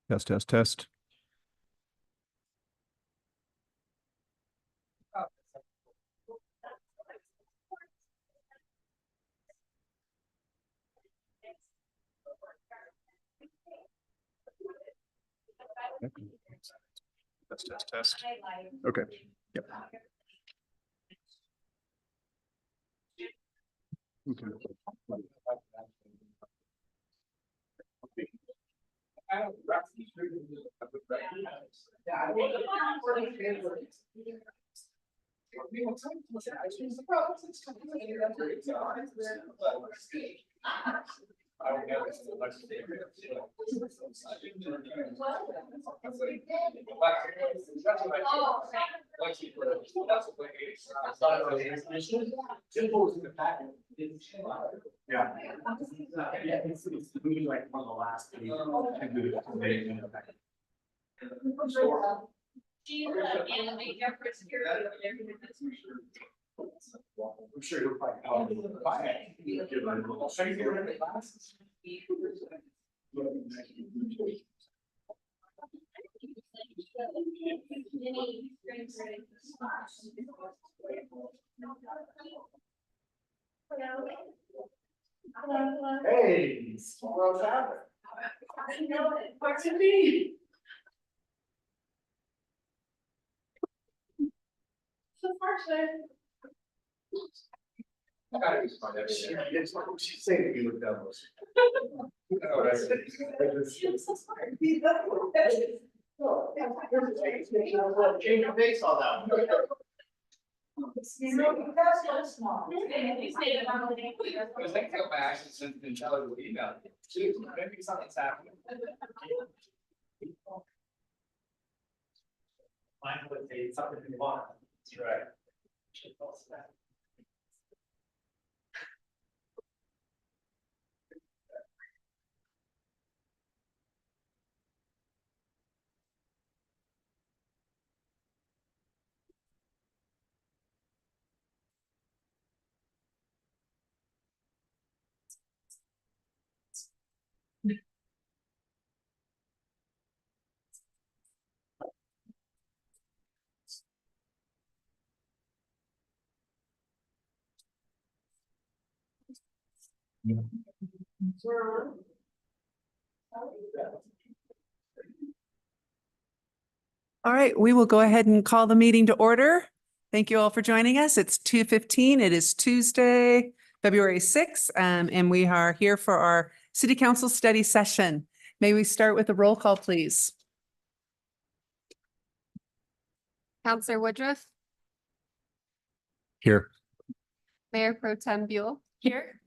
Test, test, test. Test, test, test. Okay. Yep. Okay. Yeah. It's like one of the last. I'm sure you'll find out. I'll show you the classes. Hey, small world traffic. What's it mean? So I gotta be smart. It's what she's saying to you with demos. Change your face all that. Because I can go back and tell her to email. Maybe something's happening. Mine would say something you want. That's right. All right, we will go ahead and call the meeting to order. Thank you all for joining us. It's 2:15. It is Tuesday, February 6th, and we are here for our City Council study session. May we start with a roll call, please? Counselor Woodruff, Here. Mayor Pro Tem Buell. Here.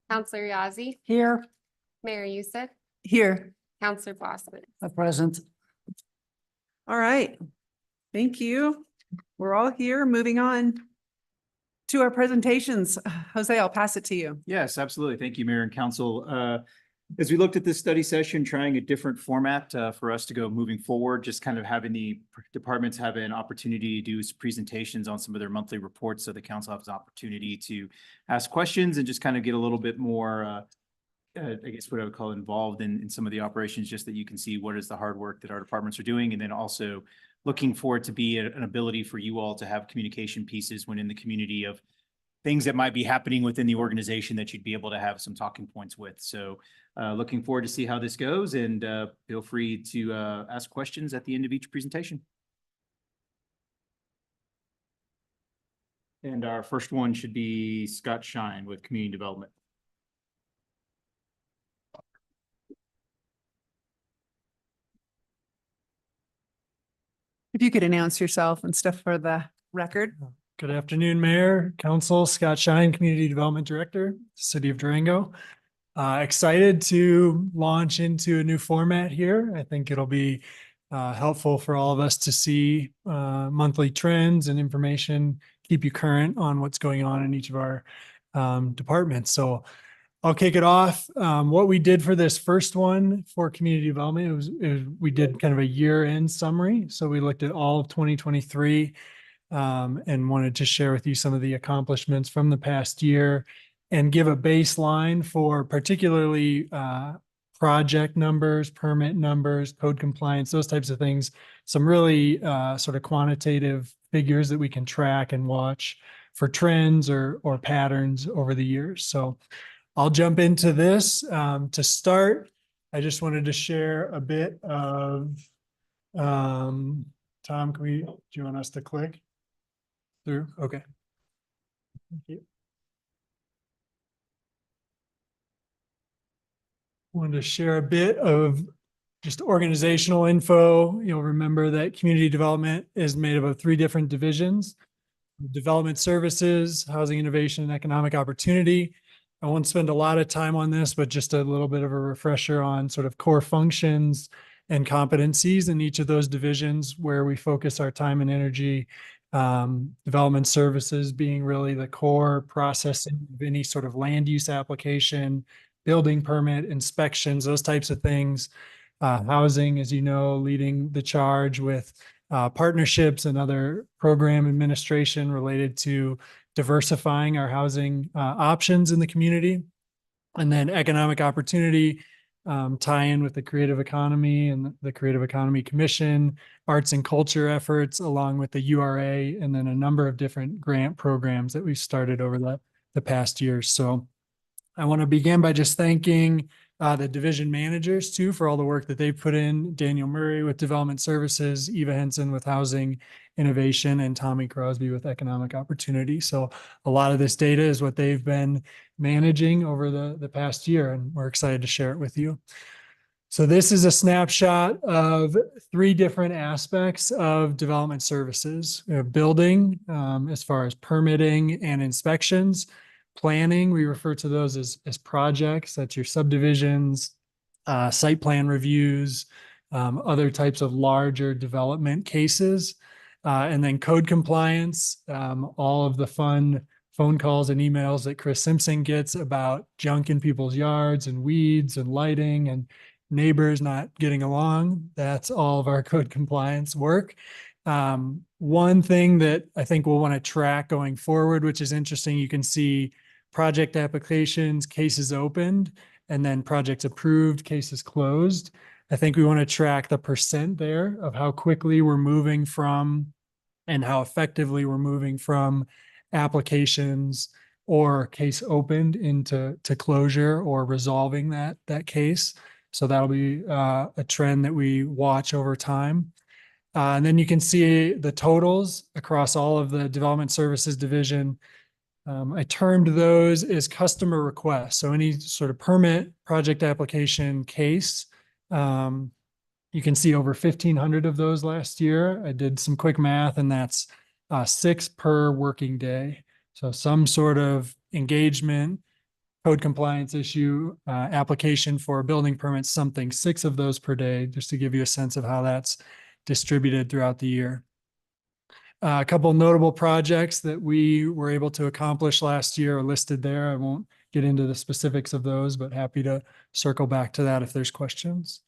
Counselor Yazzie, Here. Mayor Youssef, Here. Counselor Bosman. Present. All right. Thank you. We're all here. Moving on to our presentations. Jose, I'll pass it to you. Yes, absolutely. Thank you, Mayor and Council. As we looked at this study session, trying a different format for us to go moving forward, just kind of having the departments have an opportunity to do presentations on some of their monthly reports, so the council has an opportunity to ask questions and just kind of get a little bit more, I guess what I would call involved in some of the operations, just that you can see what is the hard work that our departments are doing, and then also looking for it to be an ability for you all to have communication pieces when in the community of things that might be happening within the organization that you'd be able to have some talking points with. So looking forward to see how this goes, and feel free to ask questions at the end of each presentation. And our first one should be Scott Shine with Community Development. If you could announce yourself and stuff for the record. Good afternoon, Mayor, Council, Scott Shine, Community Development Director, City of Durango. Excited to launch into a new format here. I think it'll be helpful for all of us to see monthly trends and information, keep you current on what's going on in each of our departments. So I'll kick it off. What we did for this first one for community development, we did kind of a year-end summary. So we looked at all of 2023 and wanted to share with you some of the accomplishments from the past year and give a baseline for particularly project numbers, permit numbers, code compliance, those types of things. Some really sort of quantitative figures that we can track and watch for trends or patterns over the years. So I'll jump into this. To start, I just wanted to share a bit of, Tom, do you want us to click through? Okay. Thank you. Wanted to share a bit of just organizational info. You'll remember that community development is made up of 3 different divisions: development services, housing innovation, and economic opportunity. I won't spend a lot of time on this, but just a little bit of a refresher on sort of core functions and competencies in each of those divisions where we focus our time and energy. Development services being really the core processing of any sort of land use application, building permit, inspections, those types of things. Housing, as you know, leading the charge with partnerships and other program administration related to diversifying our housing options in the community. And then economic opportunity, tie in with the creative economy and the Creative Economy Commission, arts and culture efforts, along with the URA, and then a number of different grant programs that we've started over the past years. So I want to begin by just thanking the division managers too for all the work that they've put in. Daniel Murray with Development Services, Eva Henson with Housing Innovation, and Tommy Crosby with Economic Opportunity. So a lot of this data is what they've been managing over the past year, and we're excited to share it with you. So this is a snapshot of 3 different aspects of development services: building, as far as permitting and inspections. Planning, we refer to those as projects. That's your subdivisions, site plan reviews, other types of larger development cases. And then code compliance, all of the fun phone calls and emails that Chris Simpson gets about junk in people's yards and weeds and lighting and neighbors not getting along. That's all of our code compliance work. One thing that I think we'll want to track going forward, which is interesting, you can see project applications, cases opened, and then projects approved, cases closed. I think we want to track the percent there of how quickly we're moving from and how effectively we're moving from applications or case opened into closure or resolving that case. So that'll be a trend that we watch over time. And then you can see the totals across all of the development services division. I termed those as customer requests. So any sort of permit, project application, case. You can see over 1,500 of those last year. I did some quick math, and that's 6 per working day. So some sort of engagement, code compliance issue, application for a building permit, something, 6 of those per day, just to give you a sense of how that's distributed throughout the year. A couple notable projects that we were able to accomplish last year are listed there. I won't get into the specifics of those, but happy to circle back to that if there's questions.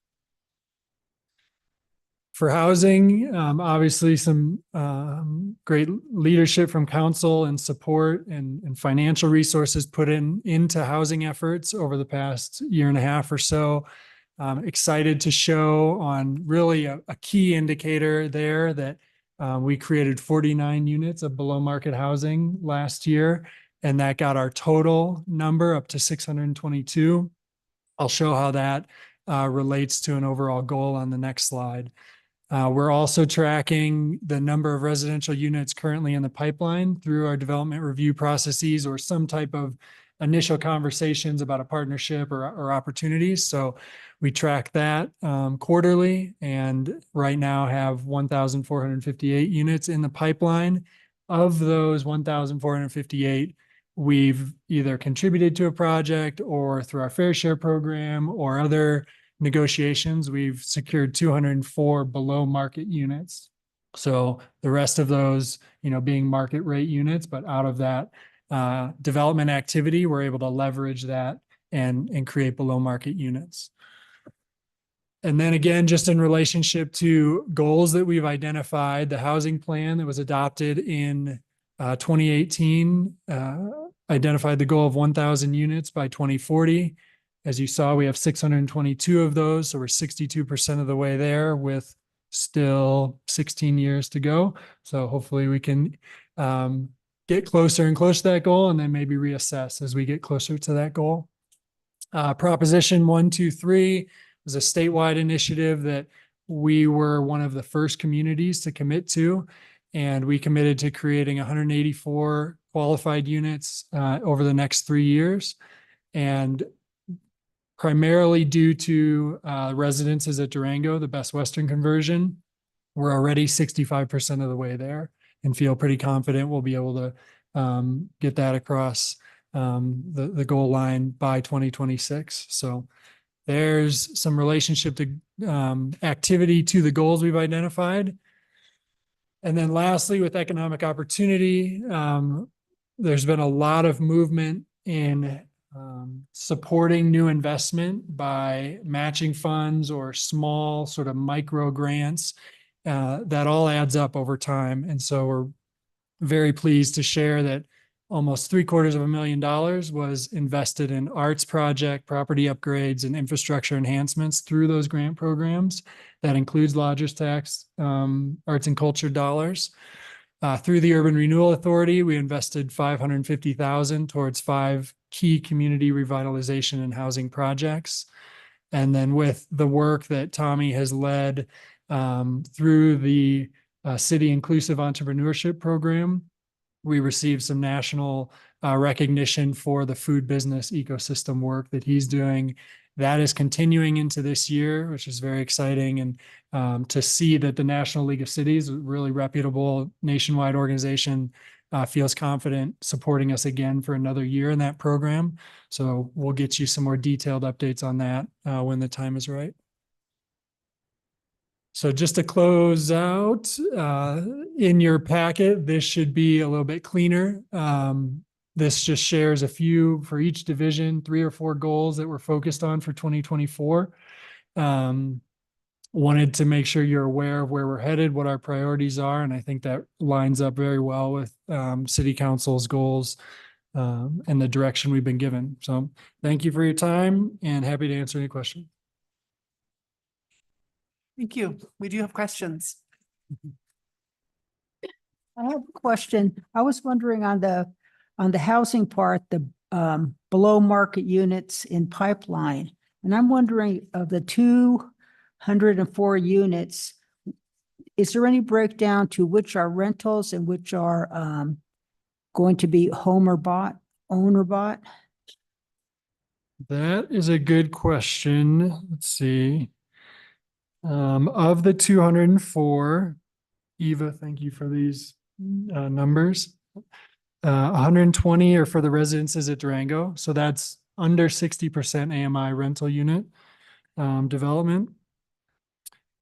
For housing, obviously some great leadership from council and support and financial resources put into housing efforts over the past year and a half or so. Excited to show on really a key indicator there that we created 49 units of below market housing last year, and that got our total number up to 622. I'll show how that relates to an overall goal on the next slide. We're also tracking the number of residential units currently in the pipeline through our development review processes or some type of initial conversations about a partnership or opportunities. So we track that quarterly, and right now have 1,458 units in the pipeline. Of those 1,458, we've either contributed to a project or through our fair share program or other negotiations, we've secured 204 below market units. So the rest of those, being market rate units, but out of that development activity, we're able to leverage that and create below market units. And then again, just in relationship to goals that we've identified, the housing plan that was adopted in 2018 identified the goal of 1,000 units by 2040. As you saw, we have 622 of those, so we're 62% of the way there with still 16 years to go. So hopefully we can get closer and closer to that goal and then maybe reassess as we get closer to that goal. Proposition 123 was a statewide initiative that we were one of the first communities to commit to, and we committed to creating 184 qualified units over the next 3 years. And primarily due to residences at Durango, the Best Western conversion, we're already 65% of the way there and feel pretty confident we'll be able to get that across the goal line by 2026. So there's some relationship to activity to the goals we've identified. And then lastly, with economic opportunity, there's been a lot of movement in supporting new investment by matching funds or small sort of micro grants. That all adds up over time. And so we're very pleased to share that almost $750,000 was invested in arts project, property upgrades, and infrastructure enhancements through those grant programs. That includes lodgers tax, arts and culture dollars. Through the Urban Renewal Authority, we invested $550,000 towards 5 key community revitalization and housing projects. And then with the work that Tommy has led through the City Inclusive Entrepreneurship Program, we received some national recognition for the food business ecosystem work that he's doing. That is continuing into this year, which is very exciting. And to see that the National League of Cities, a really reputable nationwide organization, feels confident supporting us again for another year in that program. So we'll get you some more detailed updates on that when the time is right. So just to close out, in your packet, this should be a little bit cleaner. This just shares a few for each division, 3 or 4 goals that we're focused on for 2024. Wanted to make sure you're aware of where we're headed, what our priorities are, and I think that lines up very well with City Council's goals and the direction we've been given. So thank you for your time and happy to answer any questions. Thank you. We do have questions. I have a question. I was wondering on the housing part, the below market units in pipeline. And I'm wondering, of the 204 units, is there any breakdown to which are rentals and which are going to be owner bought? That is a good question. Let's see. Of the 204, Eva, thank you for these numbers. 120 are for the residences at Durango. So that's under 60% AMI rental unit development.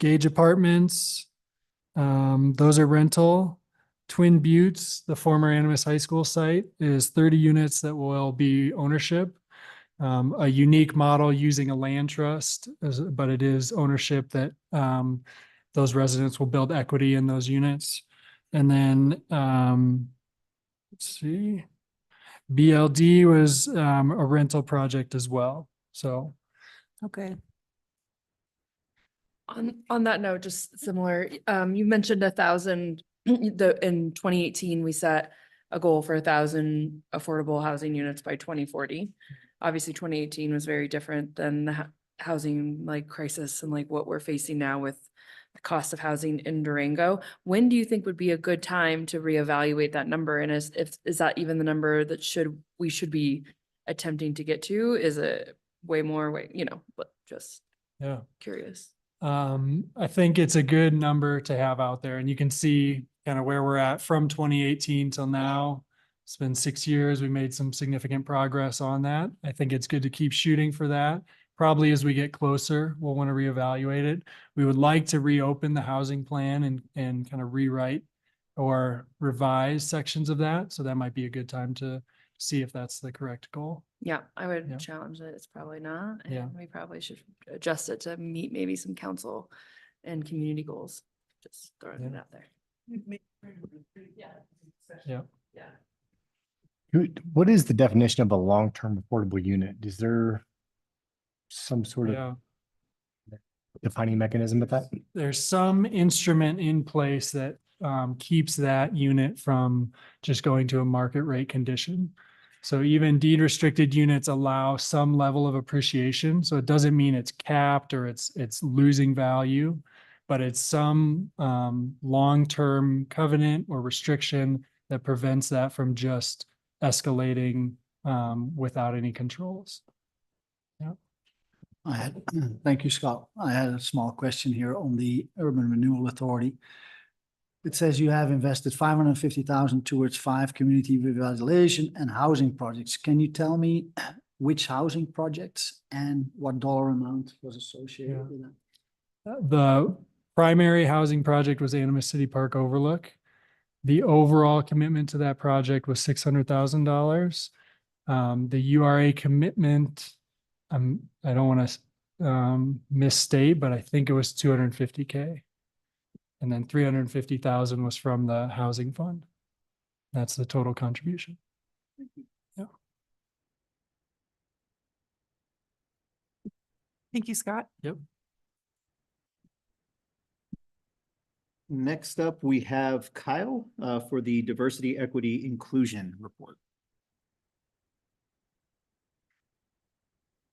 Gage Apartments, those are rental. Twin Buttes, the former Animas High School site, is 30 units that will be ownership. A unique model using a land trust, but it is ownership that those residents will build equity in those units. And then, let's see, BLD was a rental project as well. So. Okay. On that note, just similar, you mentioned 1,000, in 2018, we set a goal for 1,000 affordable housing units by 2040. Obviously, 2018 was very different than the housing crisis and what we're facing now with the cost of housing in Durango. When do you think would be a good time to reevaluate that number? And is that even the number that we should be attempting to get to? Is it way more, but just curious. I think it's a good number to have out there, and you can see kind of where we're at from 2018 till now. It's been 6 years. We made some significant progress on that. I think it's good to keep shooting for that. Probably as we get closer, we'll want to reevaluate it. We would like to reopen the housing plan and kind of rewrite or revise sections of that. So that might be a good time to see if that's the correct goal. Yeah, I would challenge that it's probably not. And we probably should adjust it to meet maybe some council and community goals. Just throwing it out there. Yeah. What is the definition of a long-term affordable unit? Is there some sort of Yeah. defining mechanism with that? There's some instrument in place that keeps that unit from just going to a market rate condition. So even deed restricted units allow some level of appreciation. So it doesn't mean it's capped or it's losing value, but it's some long-term covenant or restriction that prevents that from just escalating without any controls. Thank you, Scott. I had a small question here on the Urban Renewal Authority. It says you have invested 550,000 towards 5 community revitalization and housing projects. Can you tell me which housing projects and what dollar amount was associated with that? The primary housing project was Animas City Park Overlook. The overall commitment to that project was $600,000. The URA commitment, I don't want to misstate, but I think it was 250K. And then 350,000 was from the housing fund. That's the total contribution. Yeah. Thank you, Scott. Yep. Next up, we have Kyle for the Diversity, Equity, Inclusion Report.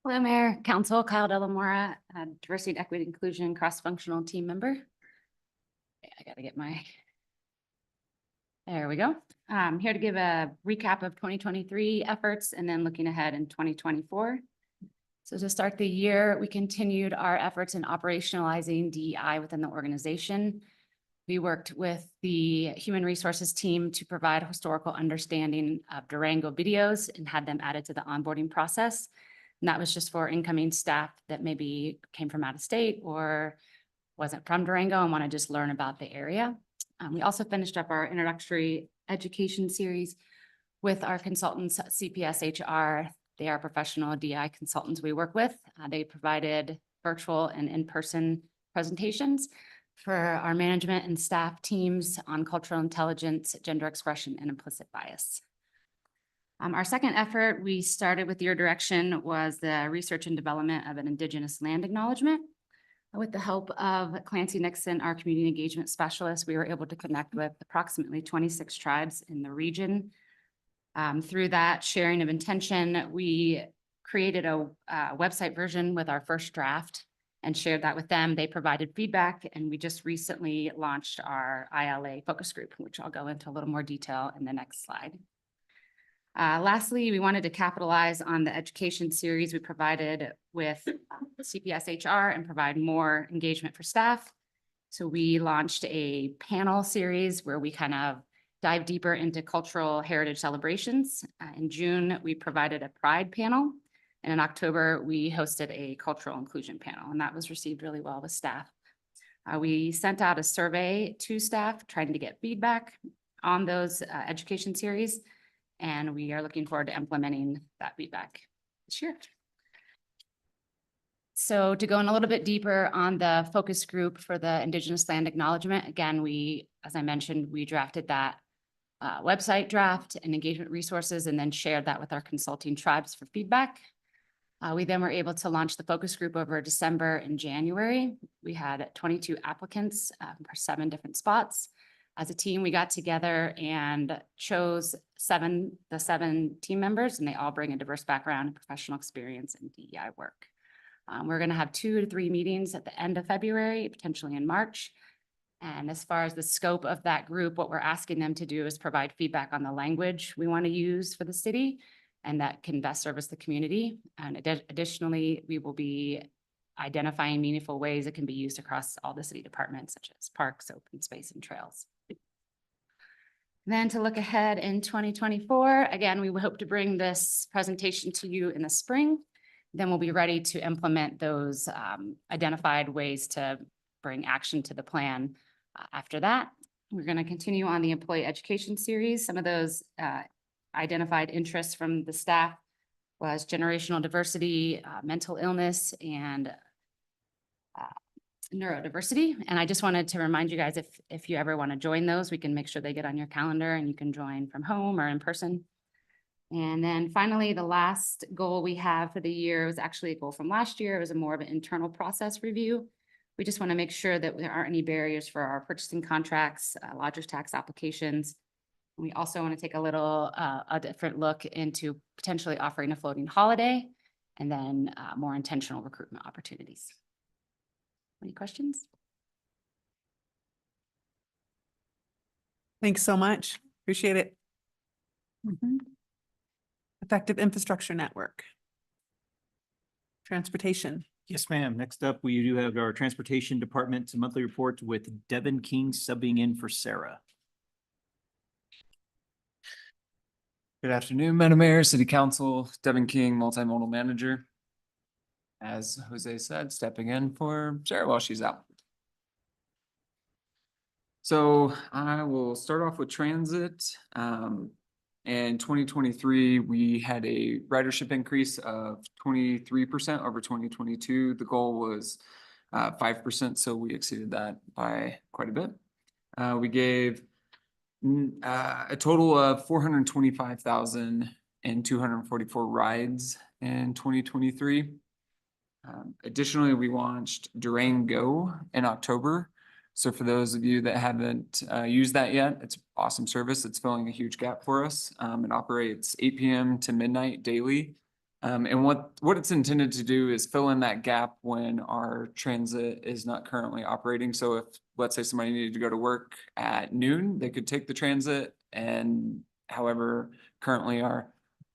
Hello, Mayor, Council, Kyle Delamora, Diversity and Equity Inclusion Cross-Functional Team Member. Okay, I gotta get my, there we go. I'm here to give a recap of 2023 efforts and then looking ahead in 2024. So to start the year, we continued our efforts in operationalizing DEI within the organization. We worked with the Human Resources team to provide historical understanding of Durango videos and had them added to the onboarding process. And that was just for incoming staff that maybe came from out of state or wasn't from Durango and want to just learn about the area. We also finished up our introductory education series with our consultants at CPS-HR. They are professional DI consultants we work with. They provided virtual and in-person presentations for our management and staff teams on cultural intelligence, gender expression, and implicit bias. Our second effort we started with your direction was the research and development of an Indigenous land acknowledgement. With the help of Clancy Nixon, our community engagement specialist, we were able to connect with approximately 26 tribes in the region. Through that sharing of intention, we created a website version with our first draft and shared that with them. They provided feedback, and we just recently launched our ILA focus group, which I'll go into a little more detail in the next slide. Lastly, we wanted to capitalize on the education series we provided with CPS-HR and provide more engagement for staff. So we launched a panel series where we kind of dive deeper into cultural heritage celebrations. In June, we provided a pride panel. And in October, we hosted a cultural inclusion panel, and that was received really well with staff. We sent out a survey to staff trying to get feedback on those education series. And we are looking forward to implementing that feedback this year. So to go in a little bit deeper on the focus group for the Indigenous land acknowledgement, again, as I mentioned, we drafted that website draft and engagement resources and then shared that with our consulting tribes for feedback. We then were able to launch the focus group over December and January. We had 22 applicants for 7 different spots. As a team, we got together and chose the 7 team members, and they all bring a diverse background and professional experience in DEI work. We're going to have 2 to 3 meetings at the end of February, potentially in March. And as far as the scope of that group, what we're asking them to do is provide feedback on the language we want to use for the city and that can best service the community. And additionally, we will be identifying meaningful ways it can be used across all the city departments, such as parks, open space, and trails. Then to look ahead in 2024, again, we hope to bring this presentation to you in the spring. Then we'll be ready to implement those identified ways to bring action to the plan. After that, we're going to continue on the employee education series. Some of those identified interests from the staff was generational diversity, mental illness, and neurodiversity. And I just wanted to remind you guys, if you ever want to join those, we can make sure they get on your calendar and you can join from home or in person. And then finally, the last goal we have for the year was actually a goal from last year. It was a more of an internal process review. We just want to make sure that there aren't any barriers for our purchasing contracts, lodger's tax applications. We also want to take a different look into potentially offering a floating holiday and then more intentional recruitment opportunities. Any questions? Thanks so much. Appreciate it. Effective infrastructure network. Transportation. Yes, ma'am. Next up, we do have our Transportation Department monthly report with Devin King subbing in for Sarah. Good afternoon, Madam Mayor, City Council, Devin King, Multimodal Manager. As Jose said, stepping in for Sarah while she's out. So I will start off with transit. In 2023, we had a ridership increase of 23% over 2022. The goal was 5%, so we exceeded that by quite a bit. We gave a total of 425,244 rides in 2023. Additionally, we launched Durango in October. So for those of you that haven't used that yet, it's an awesome service. It's filling a huge gap for us. It operates 8 p.m. to midnight daily. And what it's intended to do is fill in that gap when our transit is not currently operating. So if, let's say, somebody needed to go to work at noon, they could take the transit. And however, currently our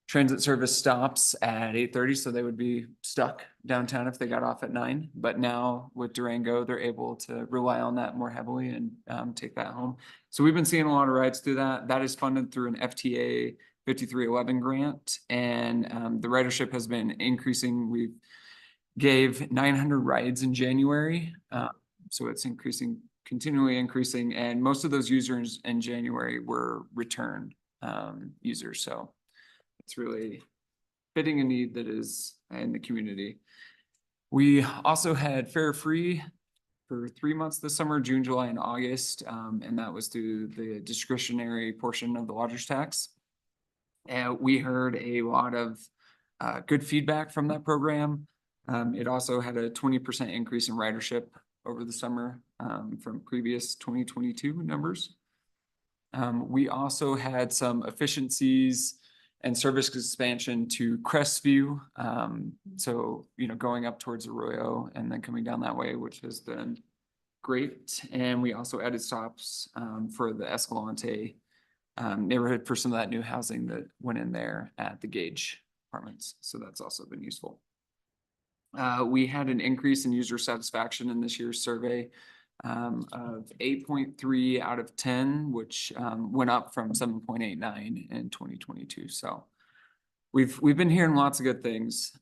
transit service stops at 8:30, so they would be stuck downtown if they got off at 9. But now with Durango, they're able to rely on that more heavily and take that home. So we've been seeing a lot of rides through that. That is funded through an FTA 5311 grant, and the ridership has been increasing. We gave 900 rides in January, so it's increasing, continually increasing, and most of those users in January were return users. So it's really fitting a need that is in the community. We also had fare free for 3 months this summer, June, July, and August, and that was through the discretionary portion of the lodger's tax. And we heard a lot of good feedback from that program. It also had a 20% increase in ridership over the summer from previous 2022 numbers. We also had some efficiencies and service expansion to Crestview. So, going up towards Arroyo and then coming down that way, which has been great. And we also added stops for the Escalante neighborhood for some of that new housing that went in there at the Gage Apartments. So that's also been useful. We had an increase in user satisfaction in this year's survey of 8.3 out of 10, which went up from 7.89 in 2022. So we've been hearing lots of good things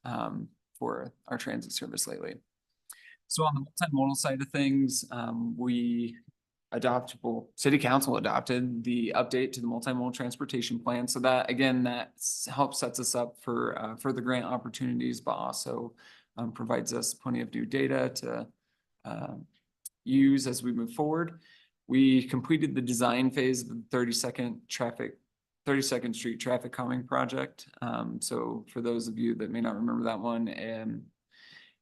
for our transit service lately. So on the multimodal side of things, City Council adopted the update to the multimodal transportation plan. So that, again, that helps sets us up for further grant opportunities, but also provides us plenty of new data to use as we move forward. We completed the design phase of the 32nd Street traffic calming project. So for those of you that may not remember that one,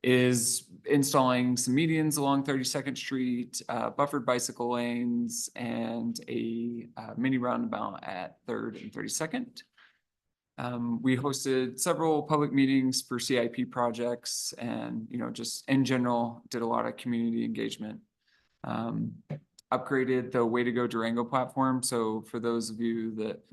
is installing some medians along 32nd Street, buffered bicycle lanes, and a mini roundabout at 3rd and 32nd. We hosted several public meetings for CIP projects and, just in general, did a lot of community engagement. Upgraded the Way to Go Durango platform. So for those of you that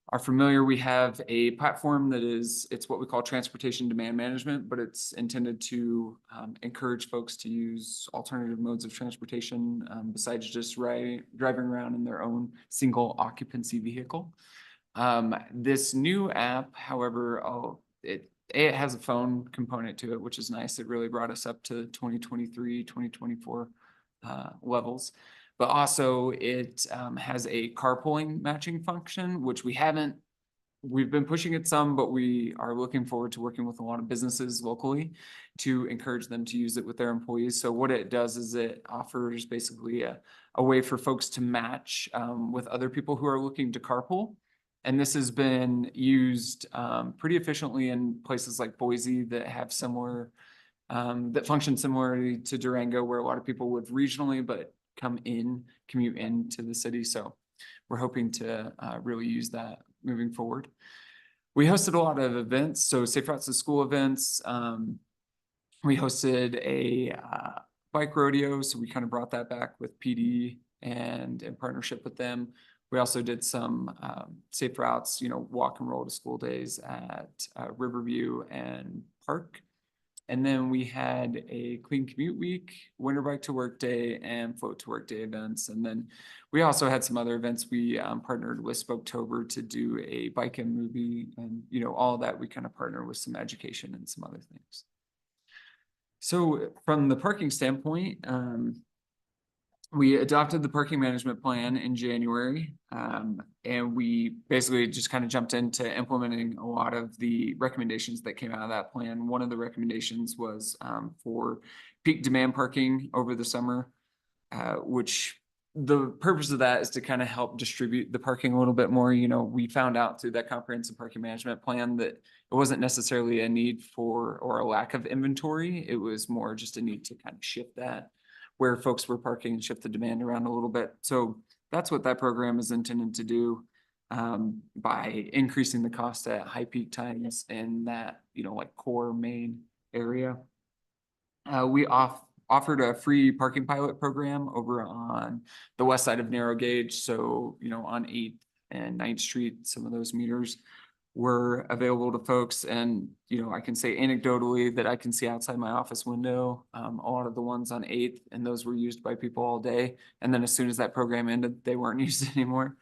are familiar, we have a platform that it's what we call transportation demand management, but it's intended to encourage folks to use alternative modes of transportation besides just driving around in their own single occupancy vehicle. This new app, however, it has a phone component to it, which is nice. It really brought us up to 2023, 2024 levels. But also it has a carpooling matching function, which we've been pushing it some, but we are looking forward to working with a lot of businesses locally to encourage them to use it with their employees. So what it does is it offers basically a way for folks to match with other people who are looking to carpool. And this has been used pretty efficiently in places like Boise that have similar, that function similarly to Durango, where a lot of people live regionally, but commute into the city. So we're hoping to really use that moving forward. We hosted a lot of events, so Safe Routes to School events. We hosted a bike rodeo, so we kind of brought that back with PD and in partnership with them. We also did some Safe Routes, walk and roll to school days at Riverview and Park. And then we had a Clean Commute Week, Winter Bike to Work Day, and Float to Work Day events. And then we also had some other events. We partnered with Spoketober to do a bike and movie, and all that we kind of partner with some education and some other things. So from the parking standpoint, we adopted the parking management plan in January, and we basically just kind of jumped into implementing a lot of the recommendations that came out of that plan. One of the recommendations was for peak demand parking over the summer, which the purpose of that is to kind of help distribute the parking a little bit more. We found out through that comprehensive parking management plan that it wasn't necessarily a need for or a lack of inventory. It was more just a need to kind of shift that where folks were parking and shift the demand around a little bit. So that's what that program is intended to do by increasing the cost at high peak times in that, like core main area. We offered a free parking pilot program over on the west side of Narrow Gauge. So, on 8th and 9th Street, some of those meters were available to folks. And, I can say anecdotally that I can see outside my office window, a lot of the ones on 8th, and those were used by people all day. And then as soon as that program ended, they weren't used anymore.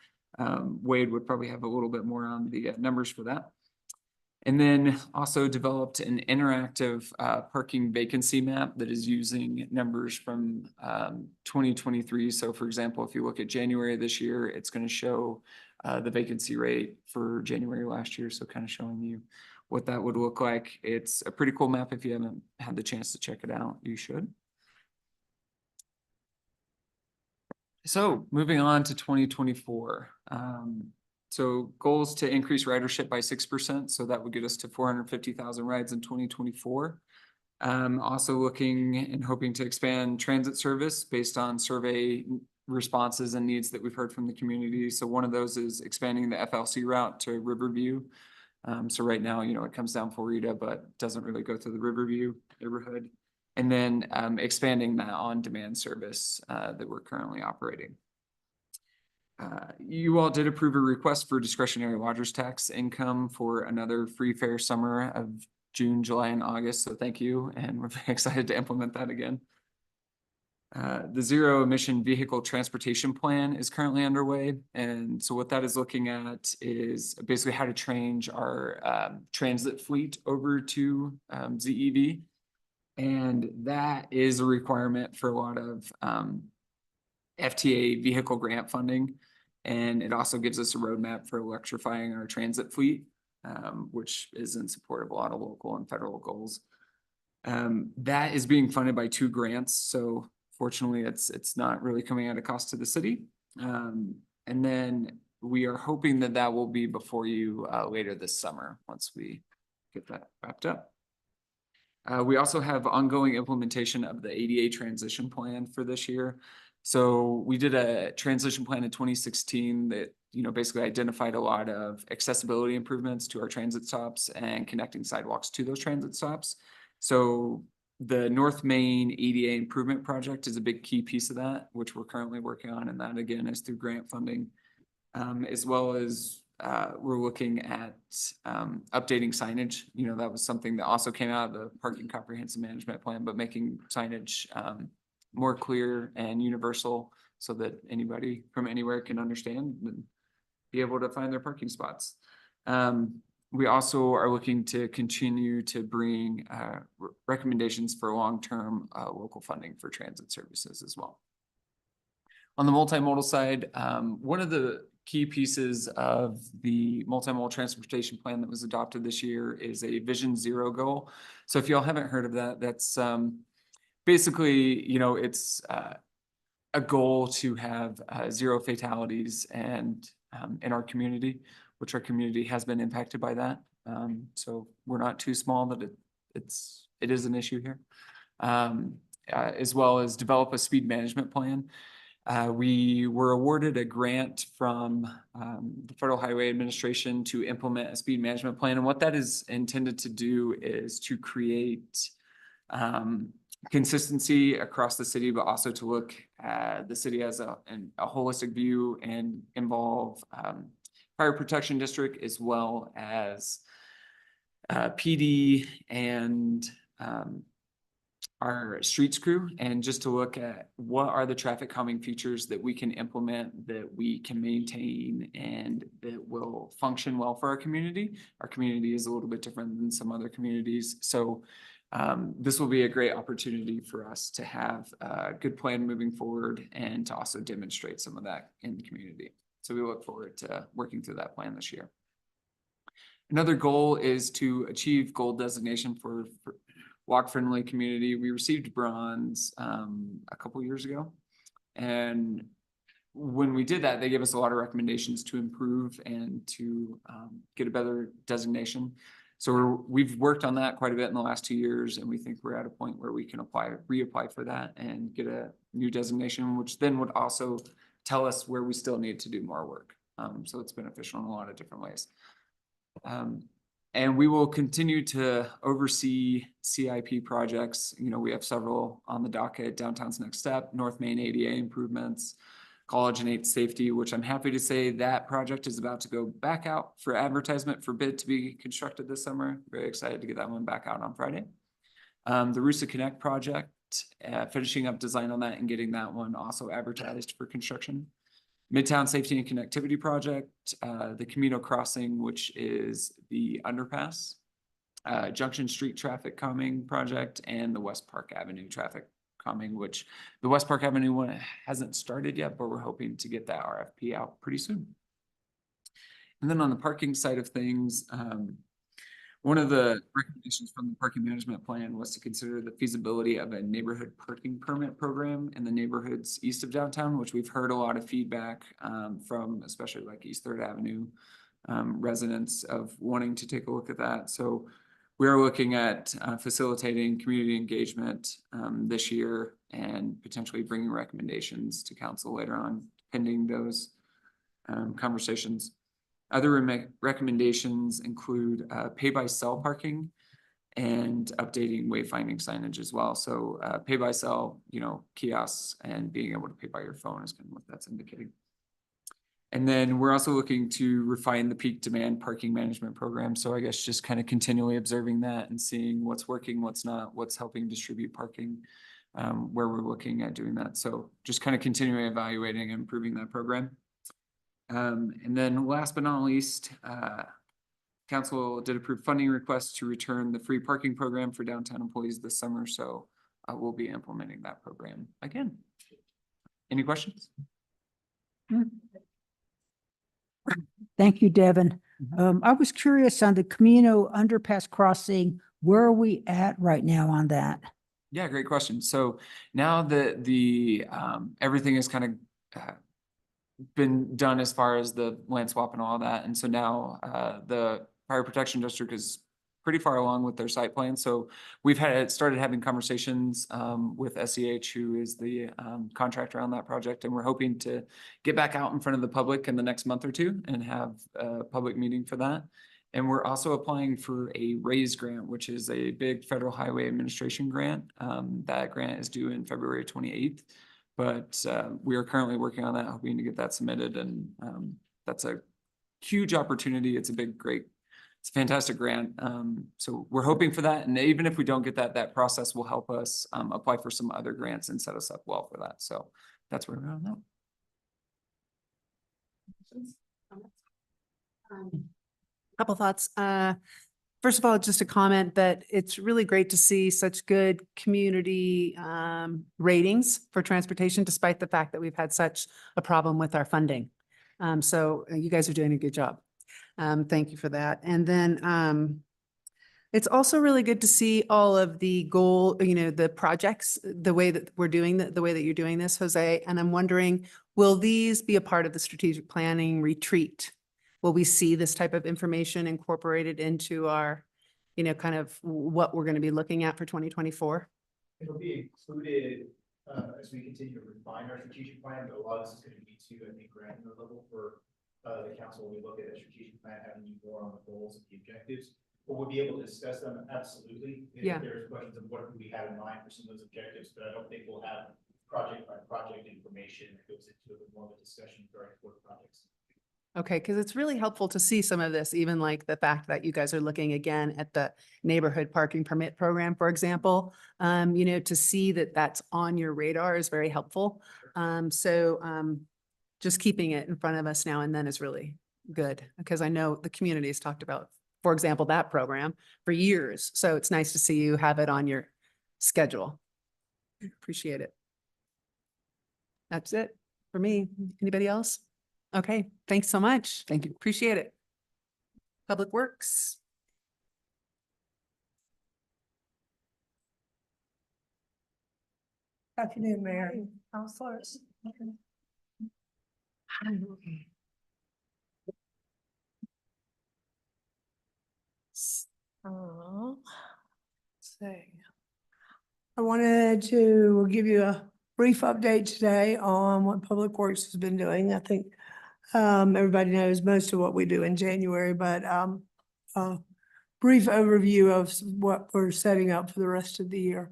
Wade would probably have a little bit more on the numbers for that. And then also developed an interactive parking vacancy map that is using numbers from 2023. So for example, if you look at January this year, it's going to show the vacancy rate for January last year. So kind of showing you what that would look like. It's a pretty cool map. If you haven't had the chance to check it out, you should. So moving on to 2024. So goals to increase ridership by 6%. So that would get us to 450,000 rides in 2024. Also looking and hoping to expand transit service based on survey responses and needs that we've heard from the community. So one of those is expanding the FLC route to Riverview. So right now, it comes down Florida, but doesn't really go through the Riverview neighborhood. And then expanding that on-demand service that we're currently operating. You all did approve a request for discretionary lodgers tax income for another free fare summer of June, July, and August. So thank you. And we're very excited to implement that again. The zero emission vehicle transportation plan is currently underway. And so what that is looking at is basically how to change our transit fleet over to ZEV. And that is a requirement for a lot of FTA vehicle grant funding. And it also gives us a roadmap for electrifying our transit fleet, which is in support of a lot of local and federal goals. That is being funded by 2 grants. So fortunately, it's not really coming at a cost to the city. And then we are hoping that that will be before you later this summer, once we get that wrapped up. We also have ongoing implementation of the ADA transition plan for this year. So we did a transition plan in 2016 that, basically identified a lot of accessibility improvements to our transit stops and connecting sidewalks to those transit stops. So the North Main ADA improvement project is a big key piece of that, which we're currently working on. And that again is through grant funding, as well as we're looking at updating signage. That was something that also came out of the parking comprehensive management plan, but making signage more clear and universal so that anybody from anywhere can understand and be able to find their parking spots. We also are looking to continue to bring recommendations for long-term local funding for transit services as well. On the multimodal side, one of the key pieces of the multimodal transportation plan that was adopted this year is a Vision Zero goal. So if y'all haven't heard of that, that's basically, it's a goal to have 0 fatalities and in our community, which our community has been impacted by that. So we're not too small that it is an issue here. As well as develop a speed management plan. We were awarded a grant from the Federal Highway Administration to implement a speed management plan. And what that is intended to do is to create consistency across the city, but also to look at the city as a holistic view and involve fire protection district as well as PD and our streets crew, and just to look at what are the traffic calming features that we can implement, that we can maintain, and that will function well for our community. Our community is a little bit different than some other communities. So this will be a great opportunity for us to have a good plan moving forward and to also demonstrate some of that in the community. So we look forward to working through that plan this year. Another goal is to achieve gold designation for walk-friendly community. We received bronze a couple years ago. And when we did that, they gave us a lot of recommendations to improve and to get a better designation. So we've worked on that quite a bit in the last 2 years, and we think we're at a point where we can reapply for that and get a new designation, which then would also tell us where we still need to do more work. So it's beneficial in a lot of different ways. And we will continue to oversee CIP projects. You know, we have several on the docket: Downtown's Next Step, North Main ADA improvements, College and 8th Safety, which I'm happy to say that project is about to go back out for advertisement for bid to be constructed this summer. Very excited to get that one back out on Friday. The Rusa Connect project, finishing up design on that and getting that one also advertised for construction. Midtown Safety and Connectivity Project, the Camino Crossing, which is the underpass, Junction Street Traffic Calming Project, and the West Park Avenue Traffic Calming, which the West Park Avenue one hasn't started yet, but we're hoping to get that RFP out pretty soon. And then on the parking side of things, one of the recommendations from the parking management plan was to consider the feasibility of a neighborhood parking permit program in the neighborhoods east of downtown, which we've heard a lot of feedback from, especially like East 3rd Avenue residents of wanting to take a look at that. So we are looking at facilitating community engagement this year and potentially bringing recommendations to council later on, pending those conversations. Other recommendations include pay by cell parking and updating wayfinding signage as well. So pay by cell, you know, kiosks, and being able to pay by your phone is kind of what that's indicating. And then we're also looking to refine the peak demand parking management program. So I guess just kind of continually observing that and seeing what's working, what's not, what's helping distribute parking, where we're looking at doing that. So just kind of continually evaluating and improving that program. And then last but not least, council did approve funding requests to return the free parking program for downtown employees this summer. So we'll be implementing that program again. Any questions? Thank you, Devin. I was curious on the Camino underpass crossing. Where are we at right now on that? Yeah, great question. So now that the everything is kind of been done as far as the land swap and all that. And so now the fire protection district is pretty far along with their site plan. So we've started having conversations with SEH, who is the contractor on that project. And we're hoping to get back out in front of the public in the next month or two and have a public meeting for that. And we're also applying for a RAISE grant, which is a big Federal Highway Administration grant. That grant is due in February 28th. But we are currently working on that, hoping to get that submitted. And that's a huge opportunity. It's a it's a fantastic grant. So we're hoping for that. And even if we don't get that, that process will help us apply for some other grants and set us up well for that. So that's where we're at now. Couple thoughts. First of all, just a comment that it's really great to see such good community ratings for transportation, despite the fact that we've had such a problem with our funding. So you guys are doing a good job. Thank you for that. And then it's also really good to see all of the the projects, the way that we're doing the way that you're doing this, Jose. And I'm wondering, will these be a part of the strategic planning retreat will we see this type of information incorporated into our, kind of what we're going to be looking at for 2024? It'll be included, as we continue to refine our strategic plan, but a lot of this is going to be to, I think, granular level for, the council. When we look at a strategic plan, having you more on the goals and the objectives, but we'll be able to discuss them absolutely. Yeah. If there's questions of what do we have in mind for some of those objectives, but I don't think we'll have project by project information that goes into it, more of a discussion during work projects. Okay, because it's really helpful to see some of this, even like the fact that you guys are looking again at the neighborhood parking permit program, for example. To see that that's on your radar is very helpful. Just keeping it in front of us now and then is really good, because I know the community has talked about, for example, that program for years. So it's nice to see you have it on your schedule. Appreciate it. That's it for me. Anybody else? Okay, thanks so much. Thank you. Appreciate it. Public Works. Afternoon, Mayor. Councilors. So, I wanted to give you a brief update today on what Public Works has been doing. I think everybody knows most of what we do in January, but a brief overview of what we're setting up for the rest of the year.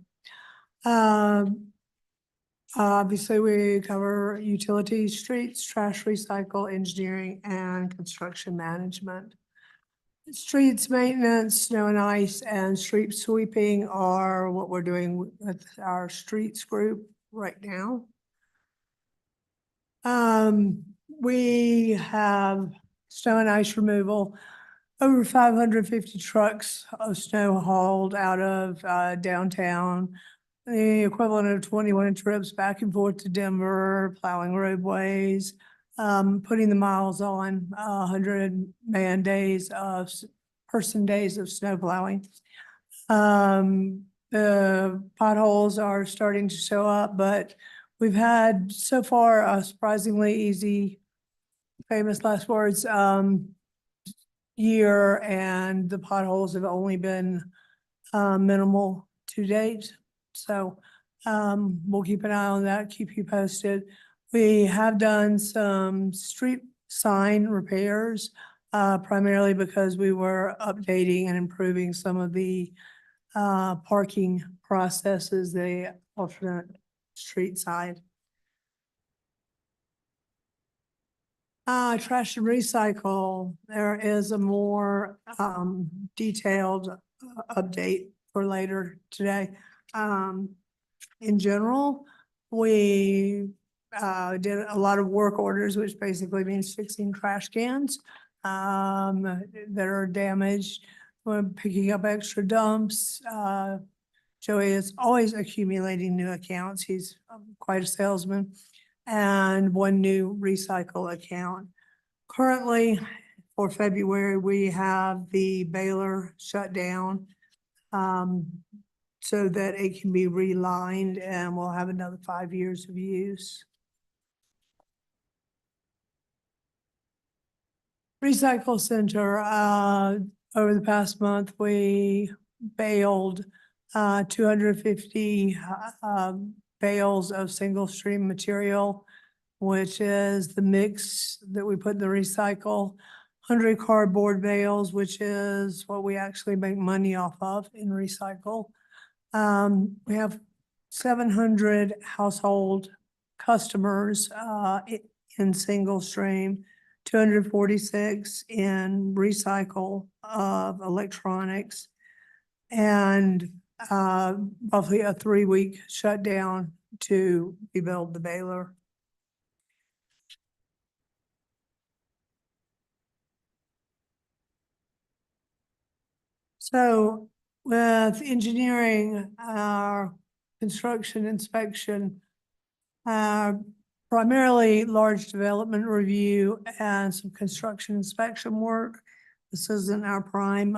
Obviously, we cover utilities, streets, trash, recycle, engineering, and construction management. Streets maintenance, snow and ice, and street sweeping are what we're doing with our streets group right now. We have snow and ice removal, over 550 trucks of snow hauled out of downtown, the equivalent of 21 trips back and forth to Denver, plowing roadways, putting the miles on, 100 person days of snow plowing. The potholes are starting to show up, but we've had so far a surprisingly easy, famous last words, year, and the potholes have only been minimal to date. So we'll keep an eye on that, keep you posted. We have done some street sign repairs, primarily because we were updating and improving some of the parking processes, the alternate street side. Trash and recycle, there is a more detailed update for later today. In general, we did a lot of work orders, which basically means fixing trash cans that are damaged. We're picking up extra dumps. Joey is always accumulating new accounts. He's quite a salesman. And one new recycle account. Currently, for February, we have the baler shut down so that it can be relined, and we'll have another 5 years of use. Recycle Center, over the past month, we baled 250 bales of single stream material, which is the mix that we put in the recycle. 100 cardboard bales, which is what we actually make money off of in recycle. We have 700 household customers in single stream, 246 in recycle of electronics, and roughly a 3-week shutdown to rebuild the baler. So with engineering, construction inspection, primarily large development review and some construction inspection work. This isn't our prime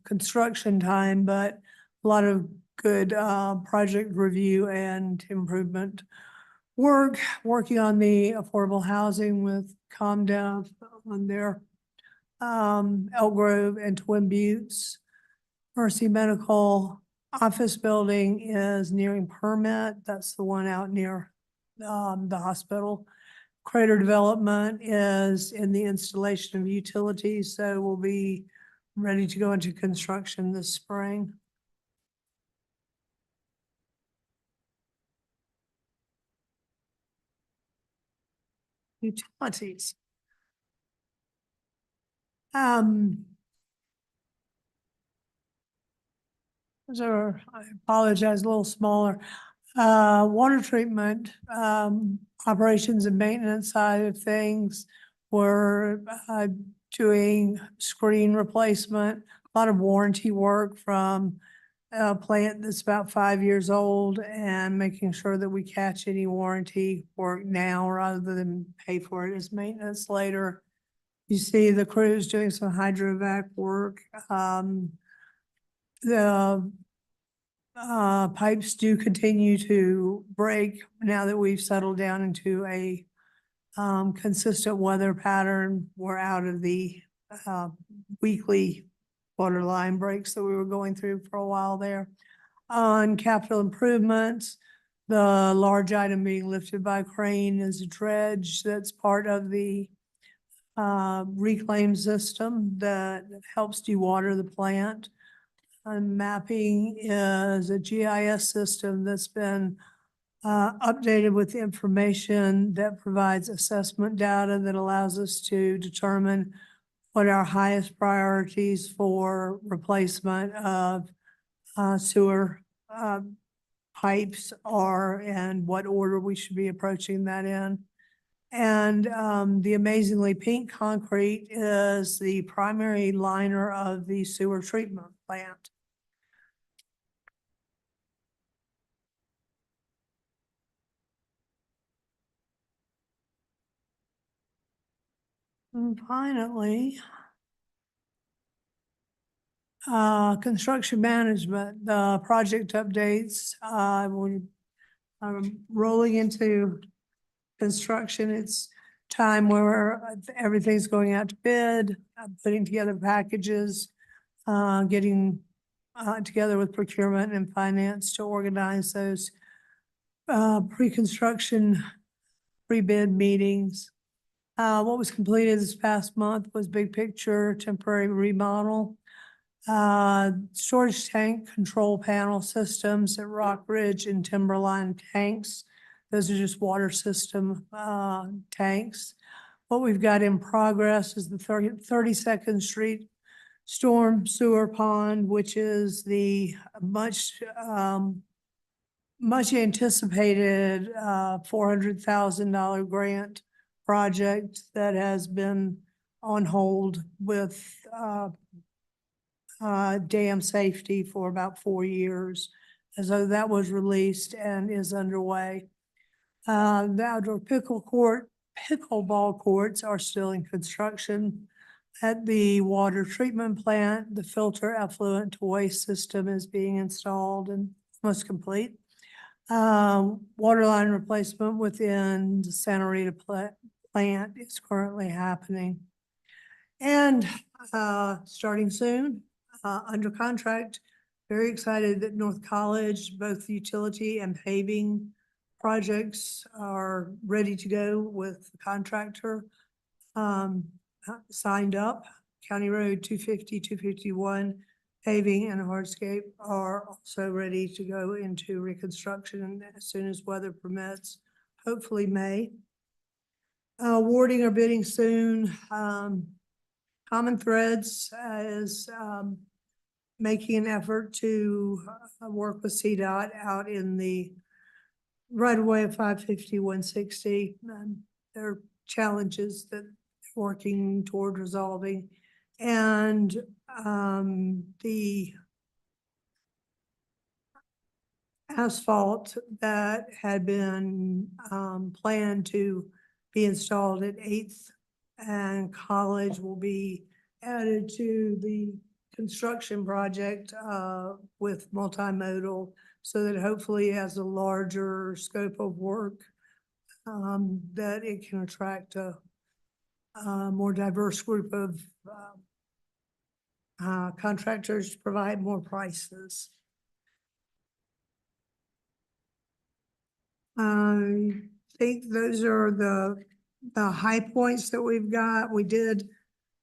construction time, but a lot of good project review and improvement work, working on the affordable housing with ComDev on their Elk Grove and Twin Buttes. Mercy Medical Office Building is nearing permit. That's the one out near the hospital. Crater Development is in the installation of utilities, so we'll be ready to go into construction this spring. Utilities. So I apologize, a little smaller. Water treatment, operations and maintenance side of things. We're doing screen replacement, a lot of warranty work from a plant that's about 5 years old, and making sure that we catch any warranty work now rather than pay for it as maintenance later. You see the crews doing some hydrovac work. The pipes do continue to break now that we've settled down into a consistent weather pattern. We're out of the weekly water line breaks that we were going through for a while there. On capital improvements, the large item being lifted by crane is a dredge that's part of the reclaim system that helps dewater the plant. And mapping is a GIS system that's been updated with information that provides assessment data that allows us to determine what our highest priorities for replacement of sewer pipes are and what order we should be approaching that in. And the amazingly pink concrete is the primary liner of the sewer treatment plant. And finally, construction management, the project updates, we're rolling into construction. It's time where everything's going out to bid, putting together packages, getting together with procurement and finance to organize those pre-construction, pre-bid meetings. What was completed this past month was big picture temporary remodel. Storage tank control panel systems at Rock Ridge and Timberline tanks. Those are just water system tanks. What we've got in progress is the 32nd Street storm sewer pond, which is the much anticipated $400,000 grant project that has been on hold with dam safety for about 4 years. And so that was released and is underway. The outdoor pickleball courts are still in construction. At the water treatment plant, the filter effluent to waste system is being installed and almost complete. Water line replacement within the Santa Rita plant is currently happening. And starting soon, under contract, very excited that North College, both utility and paving projects are ready to go with the contractor signed up. County Road 250, 251, paving and hardscape are also ready to go into reconstruction as soon as weather permits, hopefully May. Awarding or bidding soon. Common Threads is making an effort to work with CDOT out in the right of way of 550, 160. There are challenges that they're working toward resolving. And the asphalt that had been planned to be installed at 8th and College will be added to the construction project with multimodal, so that hopefully it has a larger scope of work that it can attract a a more diverse group of contractors to provide more prices. I think those are the high points that we've got. We did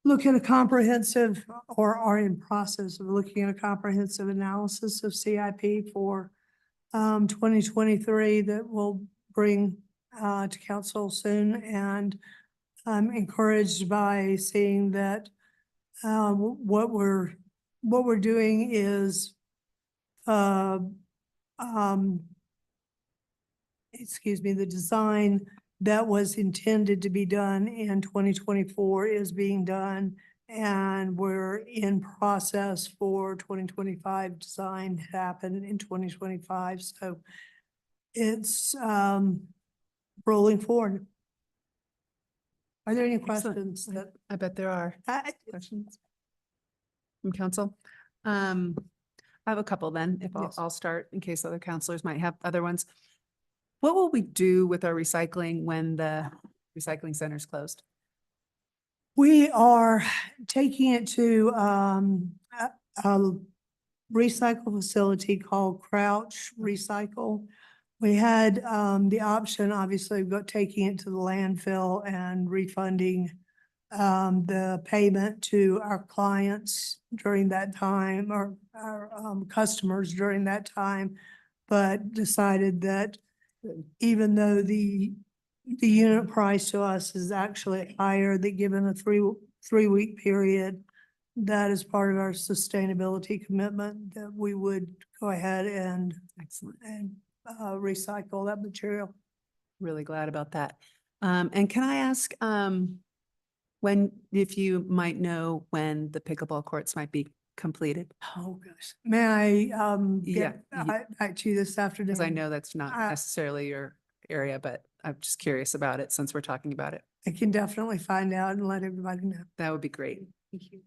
look at a comprehensive, or are in process of looking at a comprehensive analysis of CIP for 2023 that we'll bring to council soon. And I'm encouraged by seeing that what we're doing is the design that was intended to be done in 2024 is being done, and we're in process for 2025 design to happen in 2025. So it's rolling forward. Are there any Excellent. questions that? I bet there are questions from council. I have a couple then, if Yes. I'll start in case other counselors might have other ones. What will we do with our recycling when the recycling center is closed? We are taking it to a recycle facility called Crouch Recycle. We had the option, obviously, of taking it to the landfill and refunding the payment to our clients during that time, or our customers during that time, but decided that even though the unit price to us is actually higher, that given a three-week period, that is part of our sustainability commitment, that we would go ahead and Excellent. recycle that material. Really glad about that. And can I ask, if you might know when the pickleball courts might be completed? Oh, gosh. May I Yeah, get back to you this afternoon? Because I know that's not Uh, necessarily your area, but I'm just curious about it since we're talking about it. I can definitely find out and let everybody know. That would be great. Thank you.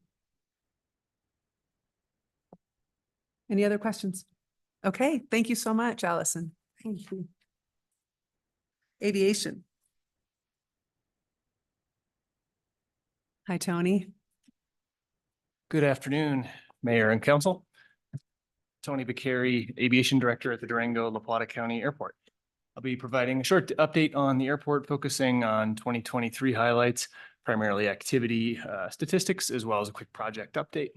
Any other questions? Okay, thank you so much, Allison. Thank you. Aviation. Hi, Tony. Good afternoon, Mayor and Council. Tony Bakary, Aviation Director at the Durango La Plata County Airport. I'll be providing a short update on the airport, focusing on 2023 highlights, primarily activity statistics, as well as a quick project update.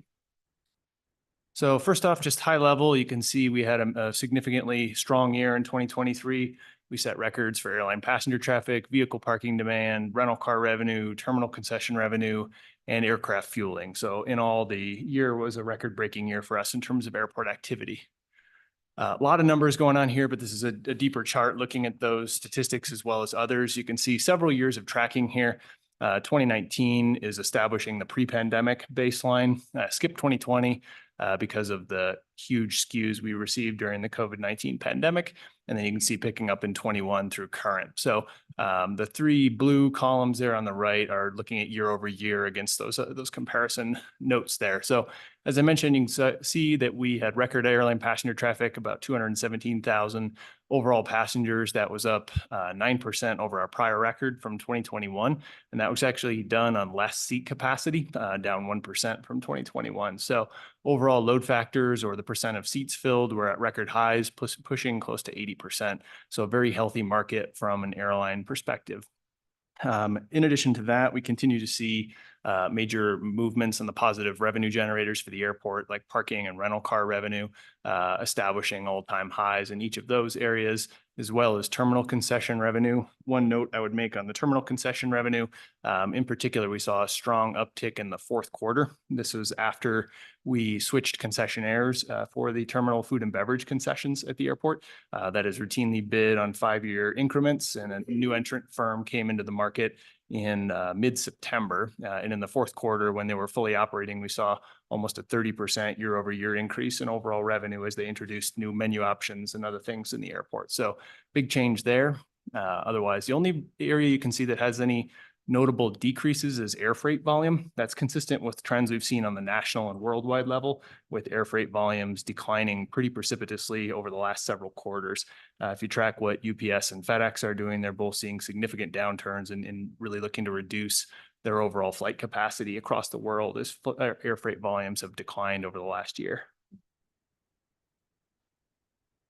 So first off, just high level, you can see we had a significantly strong year in 2023. We set records for airline passenger traffic, vehicle parking demand, rental car revenue, terminal concession revenue, and aircraft fueling. So in all, the year was a record-breaking year for us in terms of airport activity. A lot of numbers going on here, but this is a deeper chart looking at those statistics as well as others. You can see several years of tracking here. 2019 is establishing the pre-pandemic baseline. Skip 2020 because of the huge skews we received during the COVID-19 pandemic. And then you can see picking up in 21 through current. So the three blue columns there on the right are looking at year over year against those comparison notes there. So as I mentioned, you can see that we had record airline passenger traffic, about 217,000 overall passengers. That was up 9% over our prior record from 2021. And that was actually done on less seat capacity, down 1% from 2021. So overall load factors, or the percent of seats filled, were at record highs, pushing close to 80%. So a very healthy market from an airline perspective. In addition to that, we continue to see major movements in the positive revenue generators for the airport, like parking and rental car revenue, establishing all-time highs in each of those areas, as well as terminal concession revenue. One note I would make on the terminal concession revenue, in particular, we saw a strong uptick in the fourth quarter. This was after we switched concessionaires for the terminal food and beverage concessions at the airport. That is routinely bid on 5-year increments, and a new entrant firm came into the market in mid-September. And in the fourth quarter, when they were fully operating, we saw almost a 30% year over year increase in overall revenue as they introduced new menu options and other things in the airport. So big change there. Otherwise, the only area you can see that has any notable decreases is air freight volume. That's consistent with trends we've seen on the national and worldwide level, with air freight volumes declining pretty precipitously over the last several quarters. If you track what UPS and FedEx are doing, they're both seeing significant downturns and really looking to reduce their overall flight capacity across the world as air freight volumes have declined over the last year.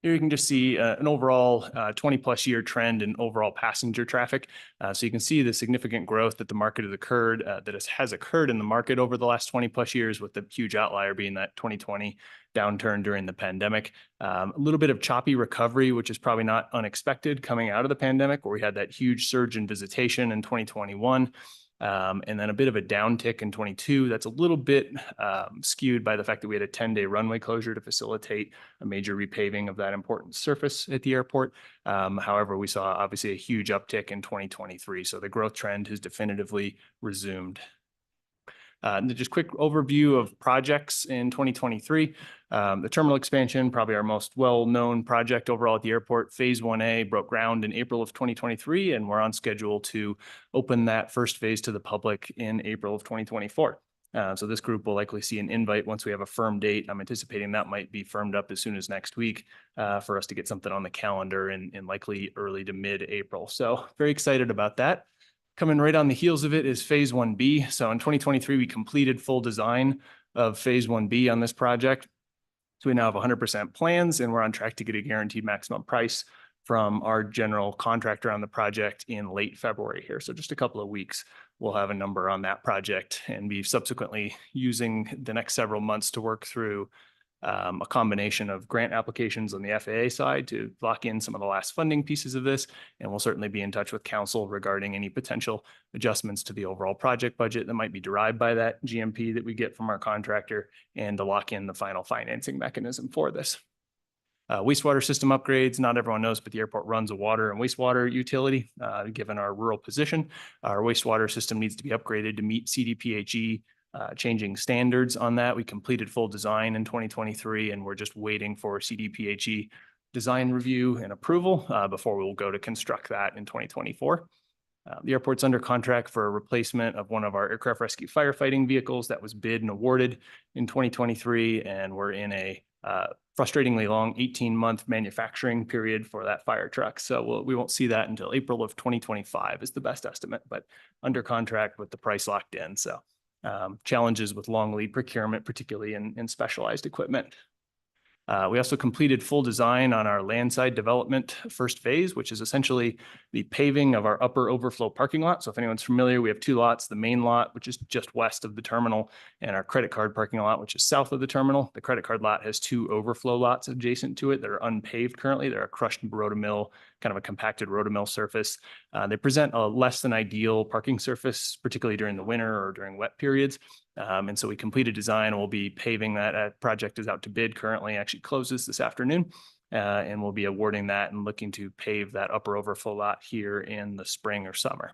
Here you can just see an overall 20+ year trend in overall passenger traffic. So you can see the significant growth that the market has occurred, has occurred in the market over the last 20+ years, with the huge outlier being that 2020 downturn during the pandemic. A little bit of choppy recovery, which is probably not unexpected coming out of the pandemic, where we had that huge surge in visitation in 2021. And then a bit of a downtick in 22. That's a little bit skewed by the fact that we had a 10-day runway closure to facilitate a major repaving of that important surface at the airport. However, we saw obviously a huge uptick in 2023. So the growth trend has definitively resumed. Just quick overview of projects in 2023. The terminal expansion, probably our most well-known project overall at the airport. Phase 1A broke ground in April of 2023, and we're on schedule to open that first phase to the public in April of 2024. So this group will likely see an invite once we have a firm date. I'm anticipating that might be firmed up as soon as next week for us to get something on the calendar in likely early to mid-April. So very excited about that. Coming right on the heels of it is Phase 1B. So in 2023, we completed full design of Phase 1B on this project. So we now have 100% plans, and we're on track to get a guaranteed maximum price from our general contractor on the project in late February here. So just a couple of weeks, we'll have a number on that project and be subsequently using the next several months to work through a combination of grant applications on the FAA side to lock in some of the last funding pieces of this. And we'll certainly be in touch with council regarding any potential adjustments to the overall project budget that might be derived by that GMP that we get from our contractor, and to lock in the final financing mechanism for this. Wastewater system upgrades. Not everyone knows, but the airport runs a water and wastewater utility. Given our rural position, our wastewater system needs to be upgraded to meet CDPHE changing standards on that. We completed full design in 2023, and we're just waiting for CDPHE design review and approval before we will go to construct that in 2024. The airport's under contract for a replacement of one of our aircraft rescue firefighting vehicles that was bid and awarded in 2023, and we're in a frustratingly long 18-month manufacturing period for that fire truck. So we won't see that until April of 2025 is the best estimate, but under contract with the price locked in. So challenges with long lead procurement, particularly in specialized equipment. We also completed full design on our landside development first phase, which is essentially the paving of our upper overflow parking lot. So if anyone's familiar, we have two lots: the main lot, which is just west of the terminal, and our credit card parking lot, which is south of the terminal. The credit card lot has two overflow lots adjacent to it that are unpaved currently. They're a crushed rotomill, kind of a compacted rotomill surface. They present a less than ideal parking surface, particularly during the winter or during wet periods. And so we completed design. We'll be paving that. Project is out to bid currently, actually closes this afternoon. And we'll be awarding that and looking to pave that upper overflow lot here in the spring or summer.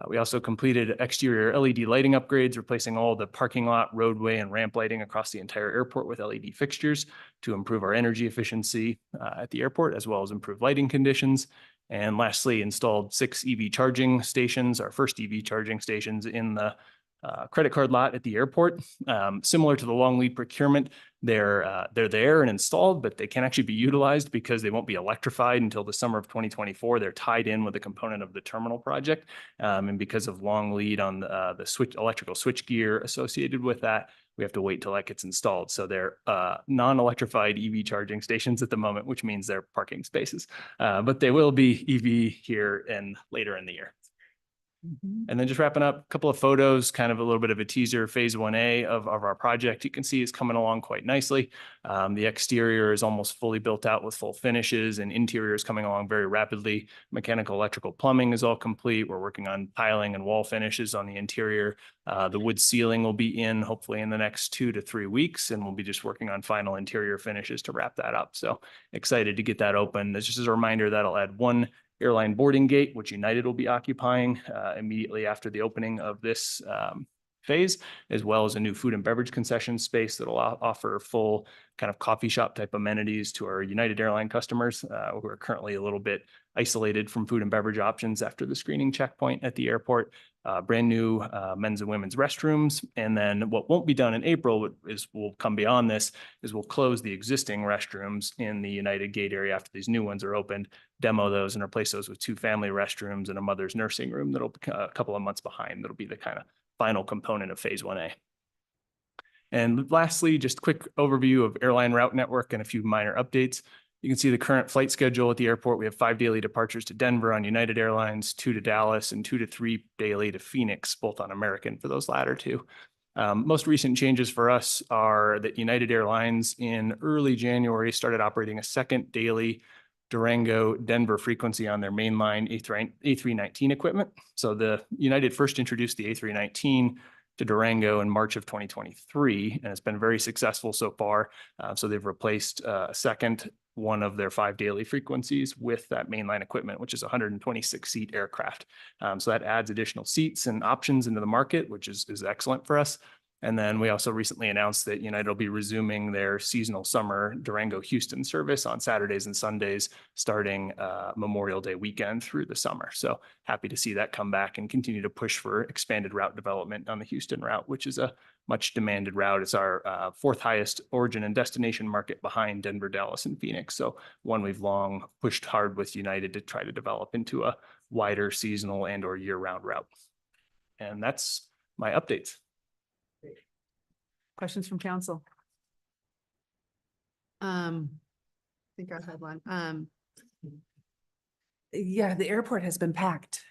We also completed exterior LED lighting upgrades, replacing all the parking lot, roadway, and ramp lighting across the entire airport with LED fixtures to improve our energy efficiency at the airport, as well as improve lighting conditions. And lastly, installed 6 EV charging stations, our first EV charging stations in the credit card lot at the airport. Similar to the long lead procurement, they're there and installed, but they can actually be utilized because they won't be electrified until the summer of 2024. They're tied in with a component of the terminal project. And because of long lead on the electrical switch gear associated with that, we have to wait till that gets installed. So they're non-electrified EV charging stations at the moment, which means they're parking spaces. But they will be EV here and later in the year. And then just wrapping up, a couple of photos, kind of a little bit of a teaser. Phase 1A of our project, you can see, is coming along quite nicely. The exterior is almost fully built out with full finishes, and interior is coming along very rapidly. Mechanical, electrical, plumbing is all complete. We're working on tiling and wall finishes on the interior. The wood ceiling will be in hopefully in the next 2 to 3 weeks, and we'll be just working on final interior finishes to wrap that up. So excited to get that open. This just as a reminder, that'll add one airline boarding gate, which United will be occupying immediately after the opening of this phase, as well as a new food and beverage concession space that will offer full kind of coffee shop type amenities to our United Airline customers who are currently a little bit isolated from food and beverage options after the screening checkpoint at the airport. brand new men's and women's restrooms. And then what won't be done in April is will come beyond this is we'll close the existing restrooms in the United Gate area after these new ones are opened, demo those and replace those with 2 family restrooms and a mother's nursing room that'll be a couple of months behind. That'll be the kind of final component of phase 1A. And lastly, just a quick overview of airline route network and a few minor updates. You can see the current flight schedule at the airport. We have 5 daily departures to Denver on United Airlines, 2 to Dallas, and 2 to 3 daily to Phoenix, both on American for those latter 2. Most recent changes for us are that United Airlines in early January started operating a second daily Durango Denver frequency on their mainline A319 equipment. So the United first introduced the A319 to Durango in March of 2023, and it's been very successful so far. So they've replaced a second one of their 5 daily frequencies with that mainline equipment, which is a 126-seat aircraft. So that adds additional seats and options into the market, which is excellent for us. And then we also recently announced that United will be resuming their seasonal summer Durango-Houston service on Saturdays and Sundays, starting Memorial Day weekend through the summer. So happy to see that come back and continue to push for expanded route development on the Houston route, which is a much demanded route. It's our 4th highest origin and destination market behind Denver, Dallas, and Phoenix. So one we've long pushed hard with United to try to develop into a wider seasonal and or year-round route. And that's my updates. Questions from council? I think I had one. Yeah, the airport has been packed.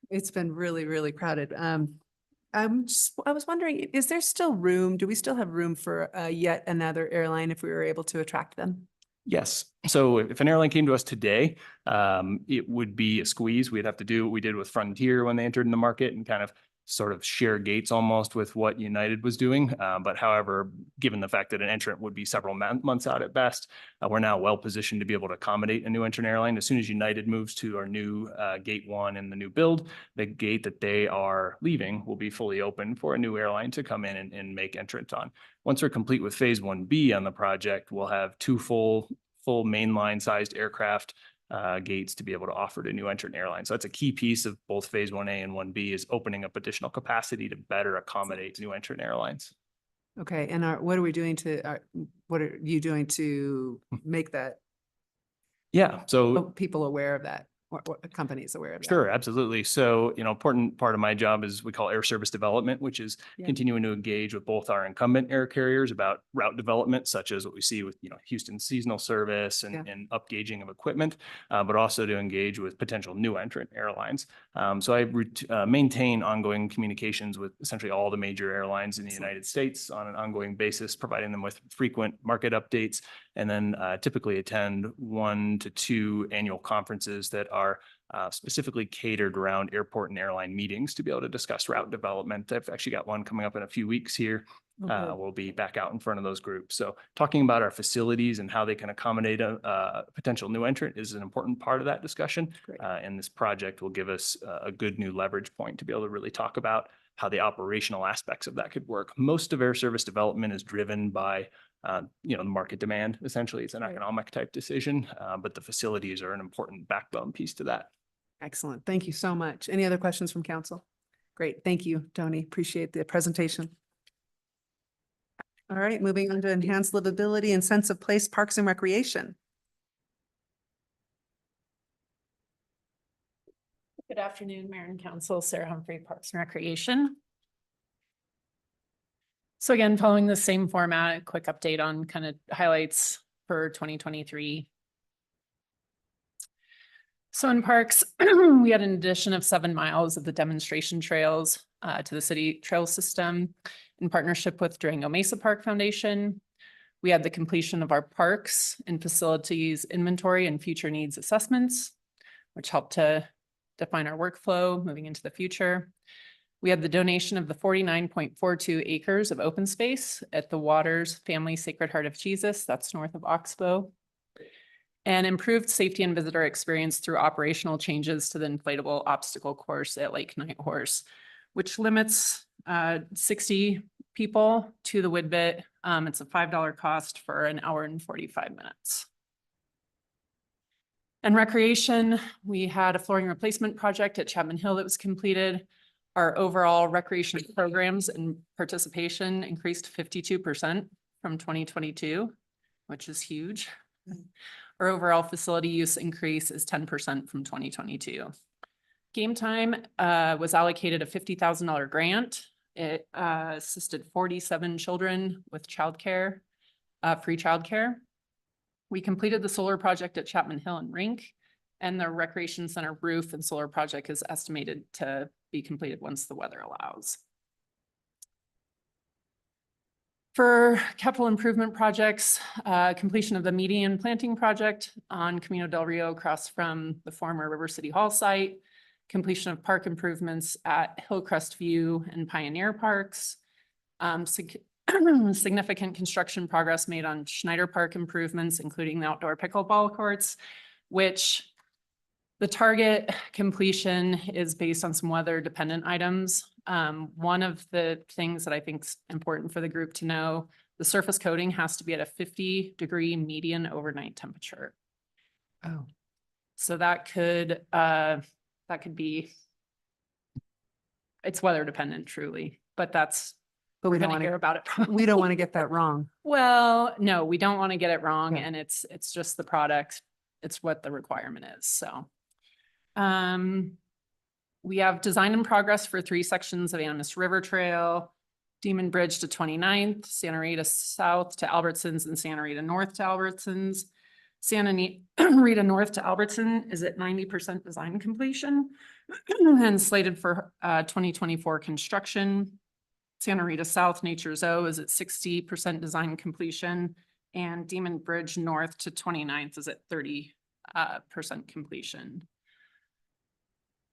It's been really, really crowded. I was wondering, is there still room? Do we still have room for yet another airline if we were able to attract them? Yes. So if an airline came to us today, it would be a squeeze. We'd have to do what we did with Frontier when they entered in the market and kind of sort of share gates almost with what United was doing. But however, given the fact that an entrant would be several months out at best, we're now well positioned to be able to accommodate a new entrant airline. As soon as United moves to our new gate 1 in the new build, the gate that they are leaving will be fully open for a new airline to come in and make entrant on. Once we're complete with phase 1B on the project, we'll have 2 full mainline sized aircraft gates to be able to offer to new entrant airlines. So that's a key piece of both phase 1A and 1B is opening up additional capacity to better accommodate new entrant airlines. Okay, and what are we doing what are you doing to make that Yeah, so people aware of that? What companies aware of that? sure, absolutely. So, important part of my job is we call air service development, which is Yeah. continuing to engage with both our incumbent air carriers about route development, such as what we see with, Houston seasonal service and upgauging of equipment, but also to engage with potential new entrant airlines. So I maintain ongoing communications with essentially all the major airlines in the United States on an ongoing basis, providing them with frequent market updates, and then typically attend 1 to 2 annual conferences that are specifically catered around airport and airline meetings to be able to discuss route development. I've actually got one coming up in a few weeks here. We'll be back out in front of those groups. So talking about our facilities and how they can accommodate a potential new entrant is an important part of that discussion. And this project will give us a good new leverage point to be able to really talk about how the operational aspects of that could work. Most of air service development is driven by the market demand. Essentially, it's an economic type decision, but the facilities are an important backbone piece to that. Excellent. Thank you so much. Any other questions from council? Great. Thank you, Tony. Appreciate the presentation. All right, moving on to enhanced livability and sense of place, parks and recreation. Good afternoon, Mayor and Council. Sarah Humphrey, Parks and Recreation. So again, following the same format, a quick update on kind of highlights for 2023. So in parks, we had an addition of 7 miles of the demonstration trails to the city trail system in partnership with Durango Mesa Park Foundation. We had the completion of our parks and facilities inventory and future needs assessments, which helped to define our workflow moving into the future. We had the donation of the 49.42 acres of open space at the Waters Family Sacred Heart of Jesus, that's north of Oxbow, and improved safety and visitor experience through operational changes to the inflatable obstacle course at Lake Nighthorse, which limits 60 people to the Woodbit. It's a $5 cost for an hour and 45 minutes. And recreation, we had a flooring replacement project at Chapman Hill that was completed. Our overall recreation programs and participation increased 52% from 2022, which is huge. Our overall facility use increase is 10% from 2022. Game Time was allocated a $50,000 grant. It assisted 47 children with childcare, free childcare. We completed the solar project at Chapman Hill and Rink, and the recreation center roof and solar project is estimated to be completed once the weather allows. For capital improvement projects, completion of the median planting project on Camino del Rio across from the former River City Hall site, completion of park improvements at Hillcrest View and Pioneer Parks, significant construction progress made on Schneider Park improvements, including the outdoor pickleball courts, which the target completion is based on some weather dependent items. One of the things that I think is important for the group to know, the surface coating has to be at a 50-degree median overnight temperature. Oh, So that could be, it's weather dependent truly, but that's, but we're we don't gonna want hear to, about it. we don't want to get that wrong. Well, no, we don't want to get it wrong, Yeah. and it's just the product. It's what the requirement is, so. We have design in progress for 3 sections of Animas River Trail, Demon Bridge to 29th, Santa Rita South to Albertsons, and Santa Rita North to Albertsons. Santa Rita North to Albertson is at 90% design completion and slated for 2024 construction. Santa Rita South Nature's O is at 60% design completion, and Demon Bridge North to 29th is at 30% completion.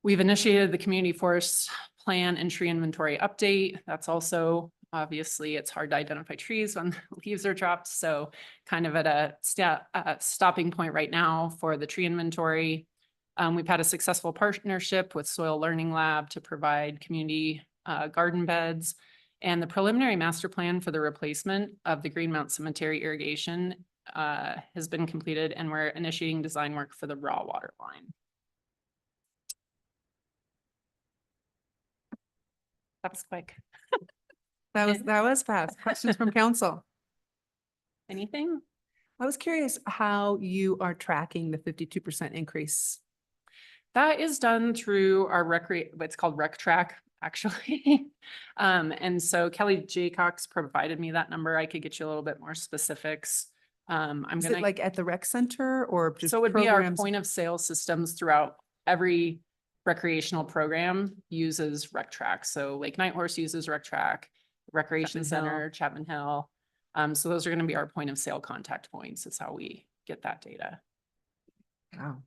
We've initiated the community forest plan and tree inventory update. That's also, obviously, it's hard to identify trees when leaves are dropped. So kind of at a stopping point right now for the tree inventory. We've had a successful partnership with Soil Learning Lab to provide community garden beds. And the preliminary master plan for the replacement of the Greenmount Cemetery irrigation has been completed, and we're initiating design work for the raw water line. That was quick. That was fast. Questions from council? Anything? I was curious how you are tracking the 52% increase. That is done through our what's called Rec Track, actually. And so Kelly Jaycox provided me that number. I could get you a little bit more specifics. Is it like at the rec center or just So it would be our programs? point of sale systems throughout every recreational program uses Rec Track. So Lake Night Horse uses Rec Track, Recreation Chapman Hill. Center, Chapman Hill. So those are going to be our point of sale contact points. Is how we get that data. Wow.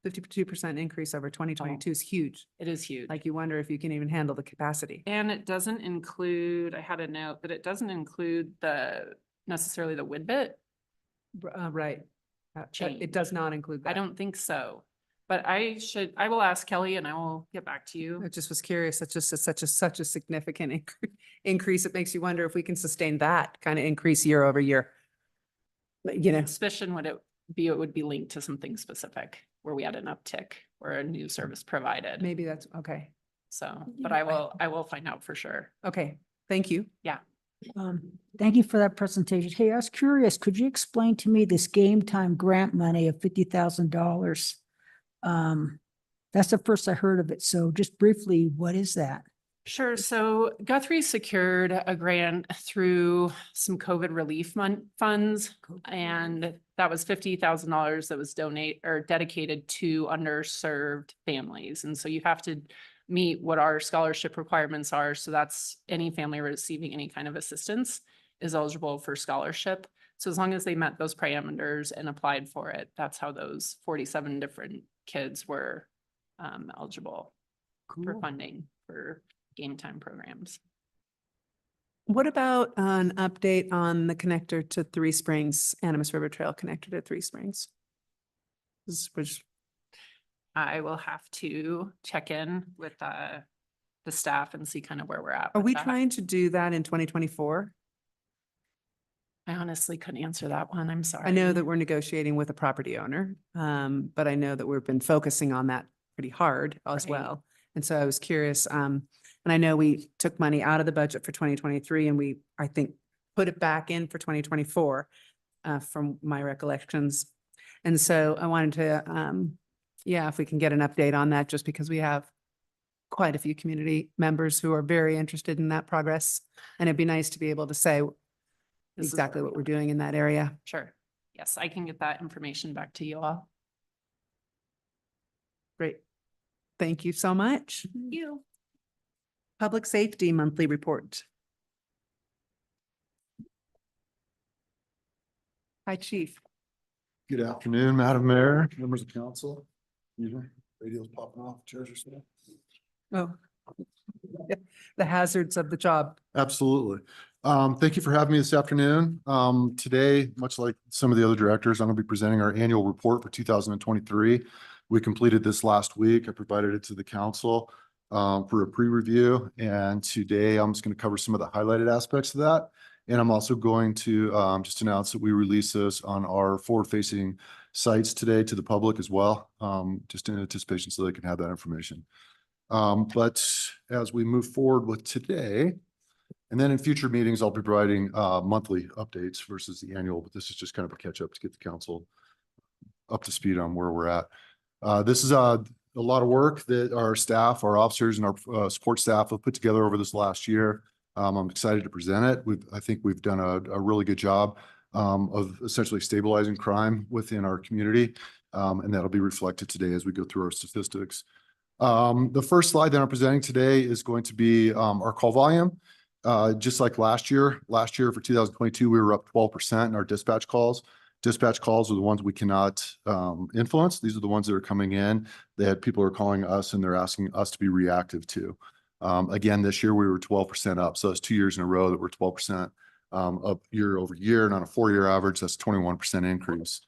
52% increase over 2022 is huge. It is huge. Like you wonder if you can even handle the capacity. And it doesn't include, I had a note that it doesn't include necessarily the Widbit. Right. Change. It does not include that. I don't think so, but I will ask Kelly and I will get back to you. I just was curious. It's just such a significant increase. It makes you wonder if we can sustain that kind of increase year over year. But, you know, Suspicion would it would be linked to something specific where we had an uptick or a new service provided. maybe that's okay. So, but I will find out for sure. Okay. Thank you. Thank you for that presentation. Hey, I was curious, could you explain to me this Game Time grant money of $50,000? That's the first I heard of it. So just briefly, what is that? Sure. So Guthrie secured a grant through some COVID relief funds, and that was $50,000 that was dedicated to underserved families. And so you have to meet what our scholarship requirements are. So that's any family receiving any kind of assistance is eligible for scholarship. So as long as they met those parameters and applied for it, that's how those 47 different kids were eligible for funding for Game Time programs. What about an update on the connector to Three Springs, Animas River Trail connector to Three Springs? Which I will have to check in with the staff and see kind of where we're at. are with we that. trying to do that in 2024? I honestly couldn't answer that one. I'm sorry. I know that we're negotiating with a property owner, but I know that we've been focusing on that pretty hard as Right. well. And so I was curious, And I know we took money out of the budget for 2023 and we, I think, put it back in for 2024 from my recollections. And so I wanted to, yeah, if we can get an update on that, just because we have quite a few community members who are very interested in that progress. And it'd be nice to be able to say This is- exactly what we're doing in that area. Sure. Yes, I can get that information back to you all. Great. Thank you so much. Thank you. Public Safety Monthly Report. Hi, Chief. Good afternoon, Madam Mayor, members of council. Radio's popping off, chairs are set. Oh. The hazards of the job. Absolutely. Thank you for having me this afternoon. Today, much like some of the other directors, I'm going to be presenting our annual report for 2023. We completed this last week. I provided it to the council for a pre-review. And today I'm just going to cover some of the highlighted aspects of that. And I'm also going to just announce that we release this on our forward-facing sites today to the public as well, just in anticipation so they can have that information. But as we move forward with today, and then in future meetings, I'll be providing monthly updates versus the annual, but this is just kind of a catch up to get the council up to speed on where we're at. This is a lot of work that our staff, our officers and our support staff have put together over this last year. I'm excited to present it. I think we've done a really good job of essentially stabilizing crime within our community. And that'll be reflected today as we go through our statistics. The first slide that I'm presenting today is going to be our call volume. Just like last year for 2022, we were up 12% in our dispatch calls. Dispatch calls are the ones we cannot influence. These are the ones that are coming in that people are calling us and they're asking us to be reactive to. Again, this year we were 12% up. So it's 2 years in a row that we're 12% up year over year. And on a 4-year average, that's 21% increase.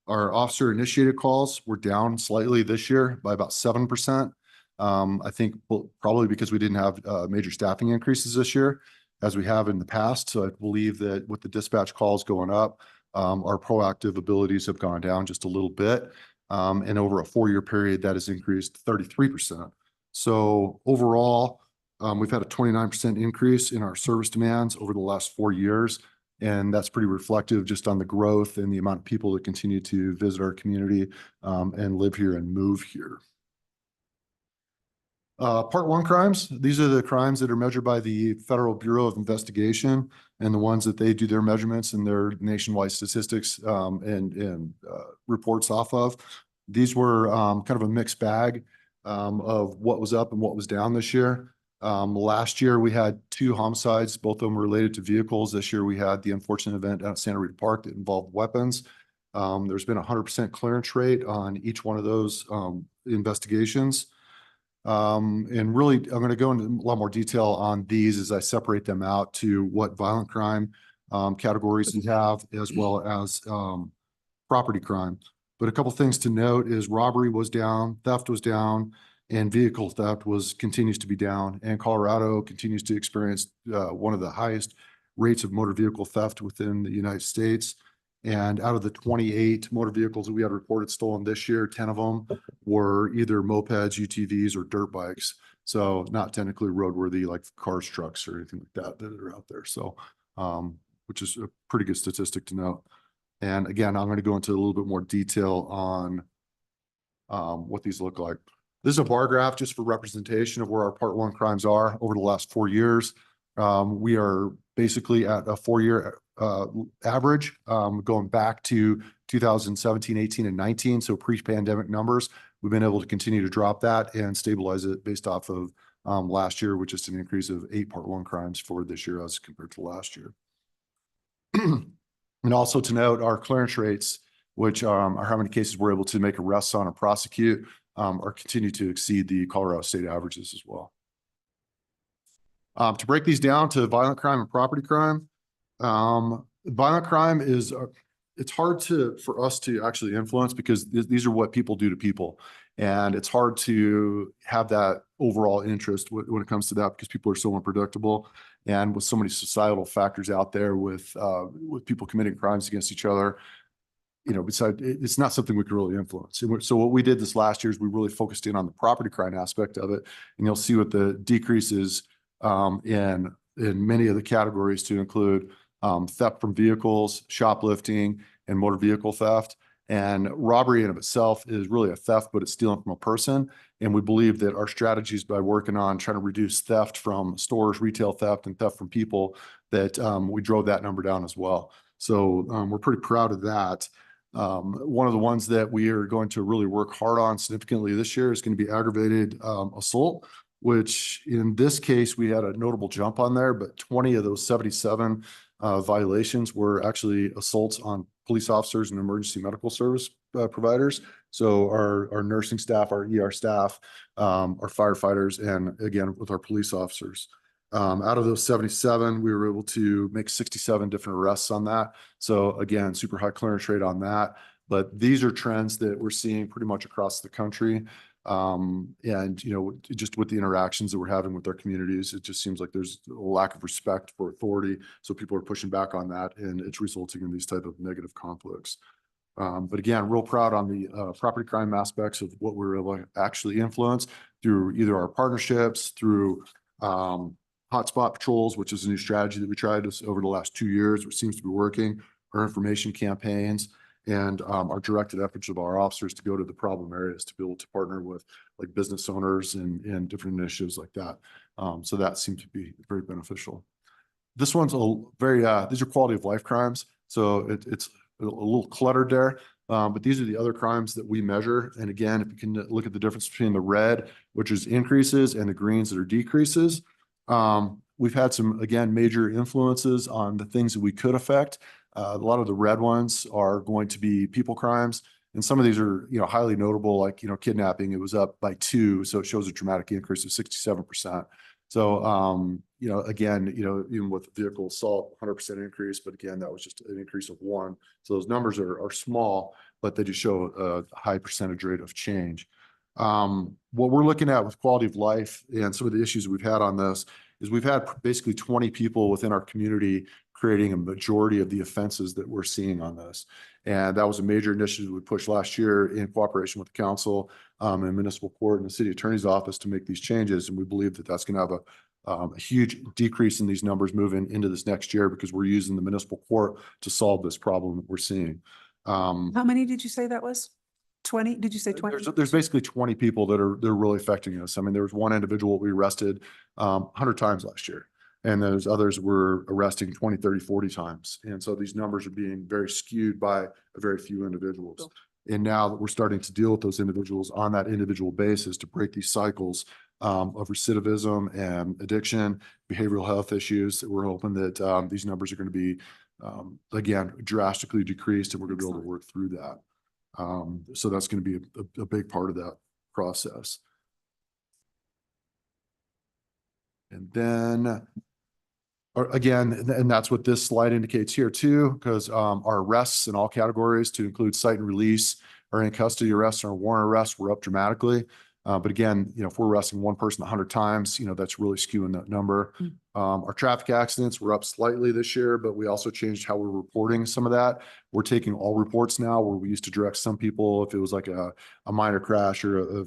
Our officer initiated calls were down slightly this year by about 7%. I think probably because we didn't have major staffing increases this year as we have in the past. So I believe that with the dispatch calls going up, our proactive abilities have gone down just a little bit. And over a 4-year period, that has increased 33%. So overall, we've had a 29% increase in our service demands over the last 4 years. And that's pretty reflective just on the growth and the amount of people that continue to visit our community and live here and move here. Part 1 crimes. These are the crimes that are measured by the Federal Bureau of Investigation and the ones that they do their measurements and their nationwide statistics and reports off of. These were kind of a mixed bag of what was up and what was down this year. Last year we had 2 homicides, both of them related to vehicles. This year we had the unfortunate event at Santa Rita Park that involved weapons. There's been a 100% clearance rate on each one of those investigations. And really, I'm going to go into a lot more detail on these as I separate them out to what violent crime categories we have, as well as property crime. But a couple things to note is robbery was down, theft was down, and vehicle theft continues to be down. And Colorado continues to experience one of the highest rates of motor vehicle theft within the United States. And out of the 28 motor vehicles that we had reported stolen this year, 10 of them were either mopeds, UTVs, or dirt bikes. So not technically roadworthy like cars, trucks, or anything like that that are out there. So, which is a pretty good statistic to note. And again, I'm going to go into a little bit more detail on what these look like. This is a bar graph just for representation of where our Part 1 crimes are over the last 4 years. We are basically at a 4-year average going back to 2017, 18, and 19. So pre-pandemic numbers, we've been able to continue to drop that and stabilize it based off of last year, which is an increase of 8 Part 1 crimes for this year as compared to last year. And also to note, our clearance rates, which are how many cases we're able to make arrests on or prosecute, are continue to exceed the Colorado state averages as well. To break these down to violent crime and property crime, violent crime is, it's hard for us to actually influence because these are what people do to people. And it's hard to have that overall interest when it comes to that because people are so unpredictable. And with so many societal factors out there with people committing crimes against each other, you know, it's not something we can really influence. So what we did this last year is we really focused in on the property crime aspect of it. And you'll see what the decreases in many of the categories to include theft from vehicles, shoplifting, and motor vehicle theft. And robbery in of itself is really a theft, but it's stealing from a person. And we believe that our strategies by working on trying to reduce theft from stores, retail theft, and theft from people, that we drove that number down as well. So we're pretty proud of that. One of the ones that we are going to really work hard on significantly this year is going to be aggravated assault, which in this case, we had a notable jump on there, but 20 of those 77 violations were actually assaults on police officers and emergency medical service providers. So our nursing staff, our ER staff, our firefighters, and again, with our police officers. Out of those 77, we were able to make 67 different arrests on that. So again, super high clearance rate on that. But these are trends that we're seeing pretty much across the country. And, you know, just with the interactions that we're having with our communities, it just seems like there's a lack of respect for authority. So people are pushing back on that, and it's resulting in these type of negative conflicts. But again, real proud on the property crime aspects of what we're able to actually influence through either our partnerships, through hotspot patrols, which is a new strategy that we tried over the last 2 years, which seems to be working, our information campaigns, and our directed efforts of our officers to go to the problem areas to be able to partner with like business owners and different initiatives like that. So that seemed to be very beneficial. This one's these are quality of life crimes. So it's a little cluttered there. But these are the other crimes that we measure. And again, if you can look at the difference between the red, which is increases, and the greens that are decreases, we've had some, again, major influences on the things that we could affect. A lot of the red ones are going to be people crimes. And some of these are, you know, highly notable, like, you know, kidnapping, it was up by 2. So it shows a dramatic increase of 67%. So, you know, again, you know, even with vehicle assault, 100% increase, but again, that was just an increase of 1. So those numbers are small, but they just show a high percentage rate of change. What we're looking at with quality of life and some of the issues we've had on this is we've had basically 20 people within our community creating a majority of the offenses that we're seeing on this. And that was a major initiative we pushed last year in cooperation with the council and municipal court and the city attorney's office to make these changes. And we believe that that's going to have a huge decrease in these numbers moving into this next year, because we're using the municipal court to solve this problem that we're seeing. How many did you say that was? 20? Did you say 20? There's basically 20 people that are really affecting us. I mean, there was one individual we arrested 100 times last year, and those others were arresting 20, 30, 40 times. And so these numbers are being very skewed by a very few individuals. Cool. And now that we're starting to deal with those individuals on that individual basis to break these cycles of recidivism and addiction, behavioral health issues, we're hoping that these numbers are going to be, again, drastically decreased, and we're going to be able to work through that. So that's going to be a big part of that process. And then, again, and that's what this slide indicates here too, because our arrests in all categories, to include cite and release, our in custody arrests, and our warrant arrests, were up dramatically. But again, you know, if we're arresting one person 100 times, you know, that's really skewing that number. Our traffic accidents were up slightly this year, but we also changed how we're reporting some of that. We're taking all reports now, where we used to direct some people, if it was like a minor crash or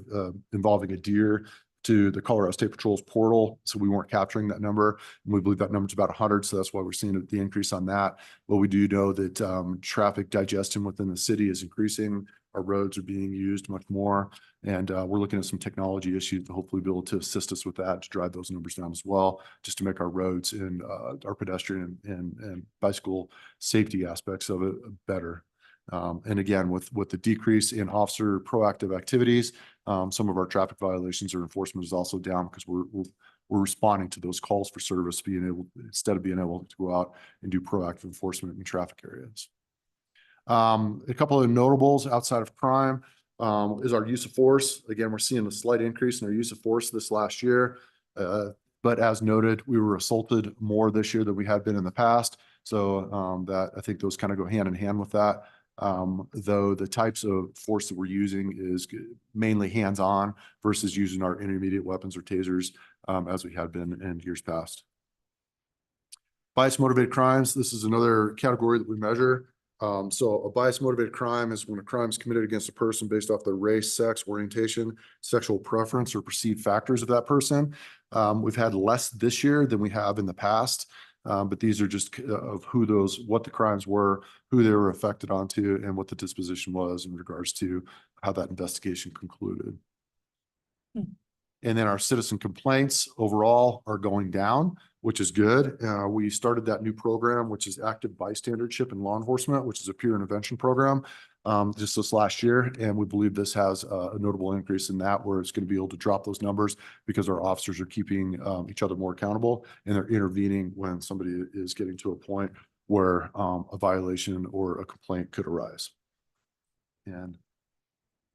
involving a deer, to the Colorado State Patrol's portal. So we weren't capturing that number. And we believe that number is about 100. So that's why we're seeing the increase on that. But we do know that traffic digestion within the city is increasing. Our roads are being used much more. And we're looking at some technology issues to hopefully be able to assist us with that, to drive those numbers down as well, just to make our roads and our pedestrian and bicycle safety aspects of it better. And again, with the decrease in officer proactive activities, some of our traffic violations or enforcement is also down, because we're responding to those calls for service, instead of being able to go out and do proactive enforcement in traffic areas. A couple of notables outside of crime is our use of force. Again, we're seeing a slight increase in our use of force this last year. But as noted, we were assaulted more this year than we had been in the past. So that, I think those kind of go hand in hand with that. Though the types of force that we're using is mainly hands-on versus using our intermediate weapons or tasers, as we had been in years past. Bias motivated crimes. This is another category that we measure. So a bias motivated crime is when a crime is committed against a person based off their race, sex, orientation, sexual preference, or perceived factors of that person. We've had less this year than we have in the past. But these are just of what the crimes were, who they were affected onto, and what the disposition was in regards to how that investigation concluded. And then our citizen complaints overall are going down, which is good. We started that new program, which is active bystandership in law enforcement, which is a peer intervention program, just this last year. And we believe this has a notable increase in that, where it's going to be able to drop those numbers because our officers are keeping each other more accountable, and they're intervening when somebody is getting to a point where a violation or a complaint could arise. And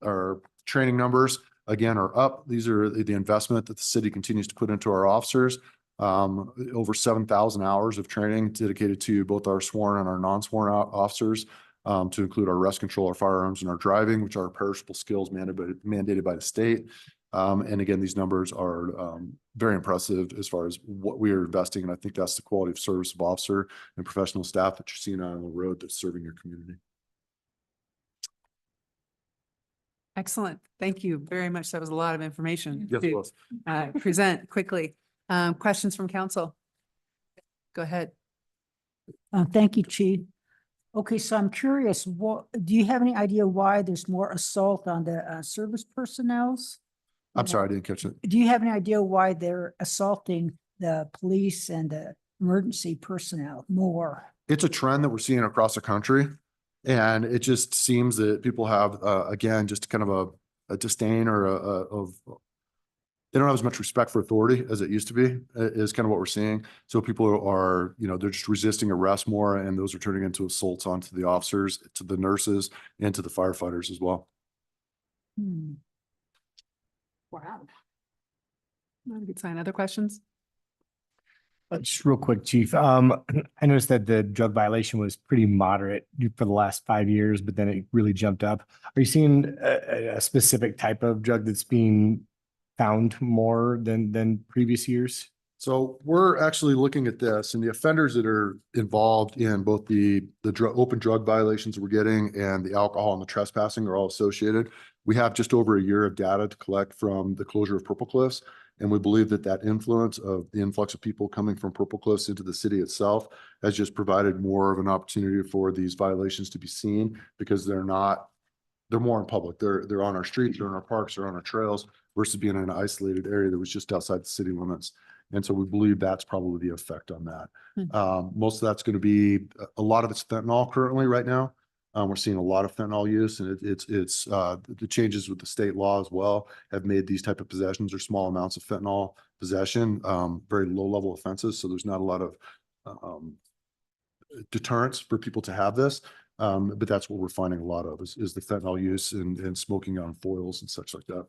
our training numbers, again, are up. These are the investment that the city continues to put into our officers. Over 7,000 hours of training dedicated to both our sworn and our non-sworn officers, to include our arrest control, our firearms, and our driving, which are perishable skills mandated by the state. And again, these numbers are very impressive as far as what we are investing in. I think that's the quality of service of officer and professional staff that you're seeing out on the road that's serving your community. Excellent. Thank you very much. That was a lot of information Yes, it to was. present quickly. Questions from council? Go ahead. Thank you, Chief. Okay, so I'm curious, do you have any idea why there's more assault on the service personnels? I'm sorry, I didn't catch it. Do you have any idea why they're assaulting the police and the emergency personnel more? It's a trend that we're seeing across the country. And it just seems that people have, again, just kind of a disdain or they don't have as much respect for authority as it used to be, is kind of what we're seeing. So people are, they're just resisting arrest more, and those are turning into assaults onto the officers, to the nurses, and to the firefighters as well. Wow. Not a good sign. Other questions? Just real quick, Chief. I noticed that the drug violation was pretty moderate for the last 5 years, but then it really jumped up. Are you seeing a specific type of drug that's being found more than previous years? So we're actually looking at this, and the offenders that are involved in both the open drug violations we're getting and the alcohol and the trespassing are all associated. We have just over a year of data to collect from the closure of Purple Cliffs. And we believe that influence of the influx of people coming from Purple Cliffs into the city itself has just provided more of an opportunity for these violations to be seen, because they're more in public. They're on our streets, they're in our parks, they're on our trails, versus being in an isolated area that was just outside the city limits. And so we believe that's probably the effect on that. Most of that's going to be, a lot of it's fentanyl currently right now. We're seeing a lot of fentanyl use, and it's the changes with the state law as well have made these type of possessions or small amounts of fentanyl possession very low level offenses. So there's not a lot of deterrence for people to have this. But that's what we're finding a lot of is the fentanyl use and smoking on foils and such like that.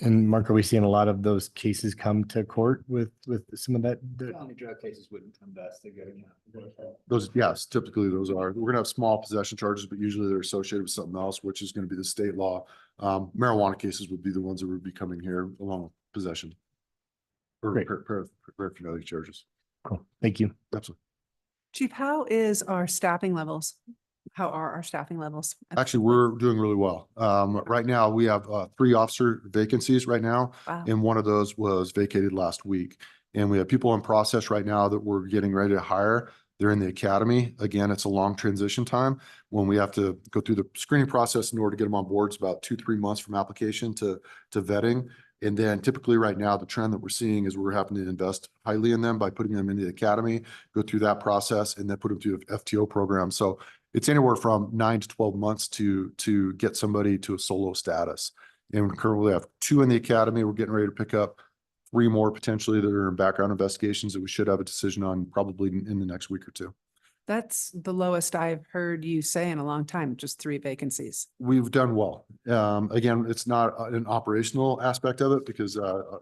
And Mark, are we seeing a lot of those cases come to court with some of that? Drug cases wouldn't come best. They're getting Those, yes, typically those are. We're gonna have small possession charges, but usually they're associated with something else, which is gonna be the state law. Marijuana cases would be the ones that would be coming here along with possession. Or Great. paraphernalia charges. Cool. Thank you. Absolutely. Chief, how is our staffing levels? How are our staffing levels? Actually, we're doing really well. Right now, we have 3 officer vacancies right now. Wow. And one of those was vacated last week. And we have people in process right now that we're getting ready to hire. They're in the academy. Again, it's a long transition time when we have to go through the screening process in order to get them on board. It's about 2-3 months from application to vetting. And then typically right now, the trend that we're seeing is we're having to invest highly in them by putting them in the academy, go through that process, and then put them through the FTO program. So it's anywhere from 9 to 12 months to get somebody to a solo status. And we currently have 2 in the academy. We're getting ready to pick up 3 more potentially that are in background investigations that we should have a decision on probably in the next week or 2. That's the lowest I've heard you say in a long time, just 3 vacancies. We've done well. Again, it's not an operational aspect of it because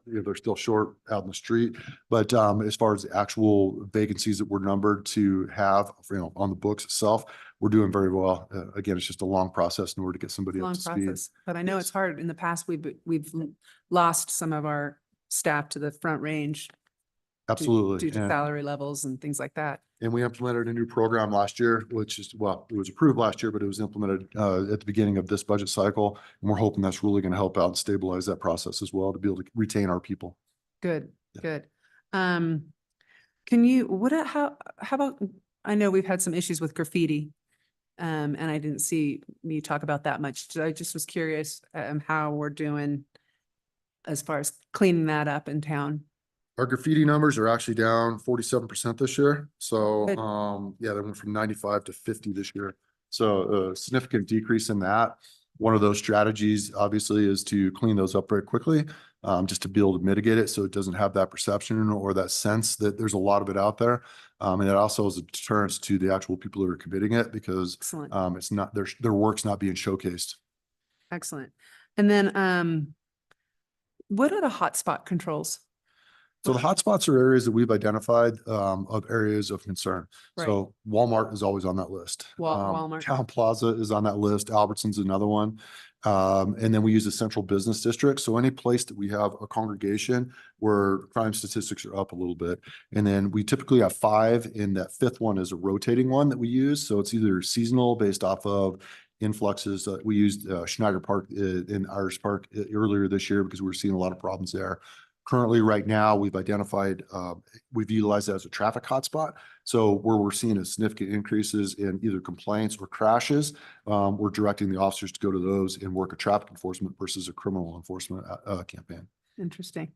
they're still short out in the street. But as far as the actual vacancies that we're numbered to have, on the books itself, we're doing very well. Again, it's just a long process in order to get somebody up Long to speed. process, but I know it's hard. In the past, we've lost some of our staff to the front range. Absolutely. Due to And- salary levels and things like that. And we implemented a new program last year, which is, well, it was approved last year, but it was implemented at the beginning of this budget cycle. And we're hoping that's really going to help out and stabilize that process as well to be able to retain our people. Good, Yeah. good. Can you, how about, I know we've had some issues with graffiti. And I didn't see you talk about that much. I just was curious, how we're doing as far as cleaning that up in town. Our graffiti numbers are actually down 47% this year. So, Good. yeah, they went from 95 to 50 this year. So a significant decrease in that. One of those strategies obviously is to clean those up very quickly, just to be able to mitigate it so it doesn't have that perception or that sense that there's a lot of it out there. And it also is a deterrence to the actual people who are committing it because Excellent, it's not their work's not being showcased. excellent. And then, what are the hotspot controls? So the hotspots are areas that we've identified of areas of concern. Right. So Walmart is always on that list. Walmart. Town Plaza is on that list. Albertson's another one. And then we use the central business district. So any place that we have a congregation where crime statistics are up a little bit. And then we typically have 5, and that 5th one is a rotating one that we use. So it's either seasonal based off of influxes. We used Schneider Park in Irish Park earlier this year because we were seeing a lot of problems there. Currently, right now, we've identified, we've utilized that as a traffic hotspot. So where we're seeing significant increases in either complaints or crashes, we're directing the officers to go to those and work a traffic enforcement versus a criminal enforcement campaign. Interesting.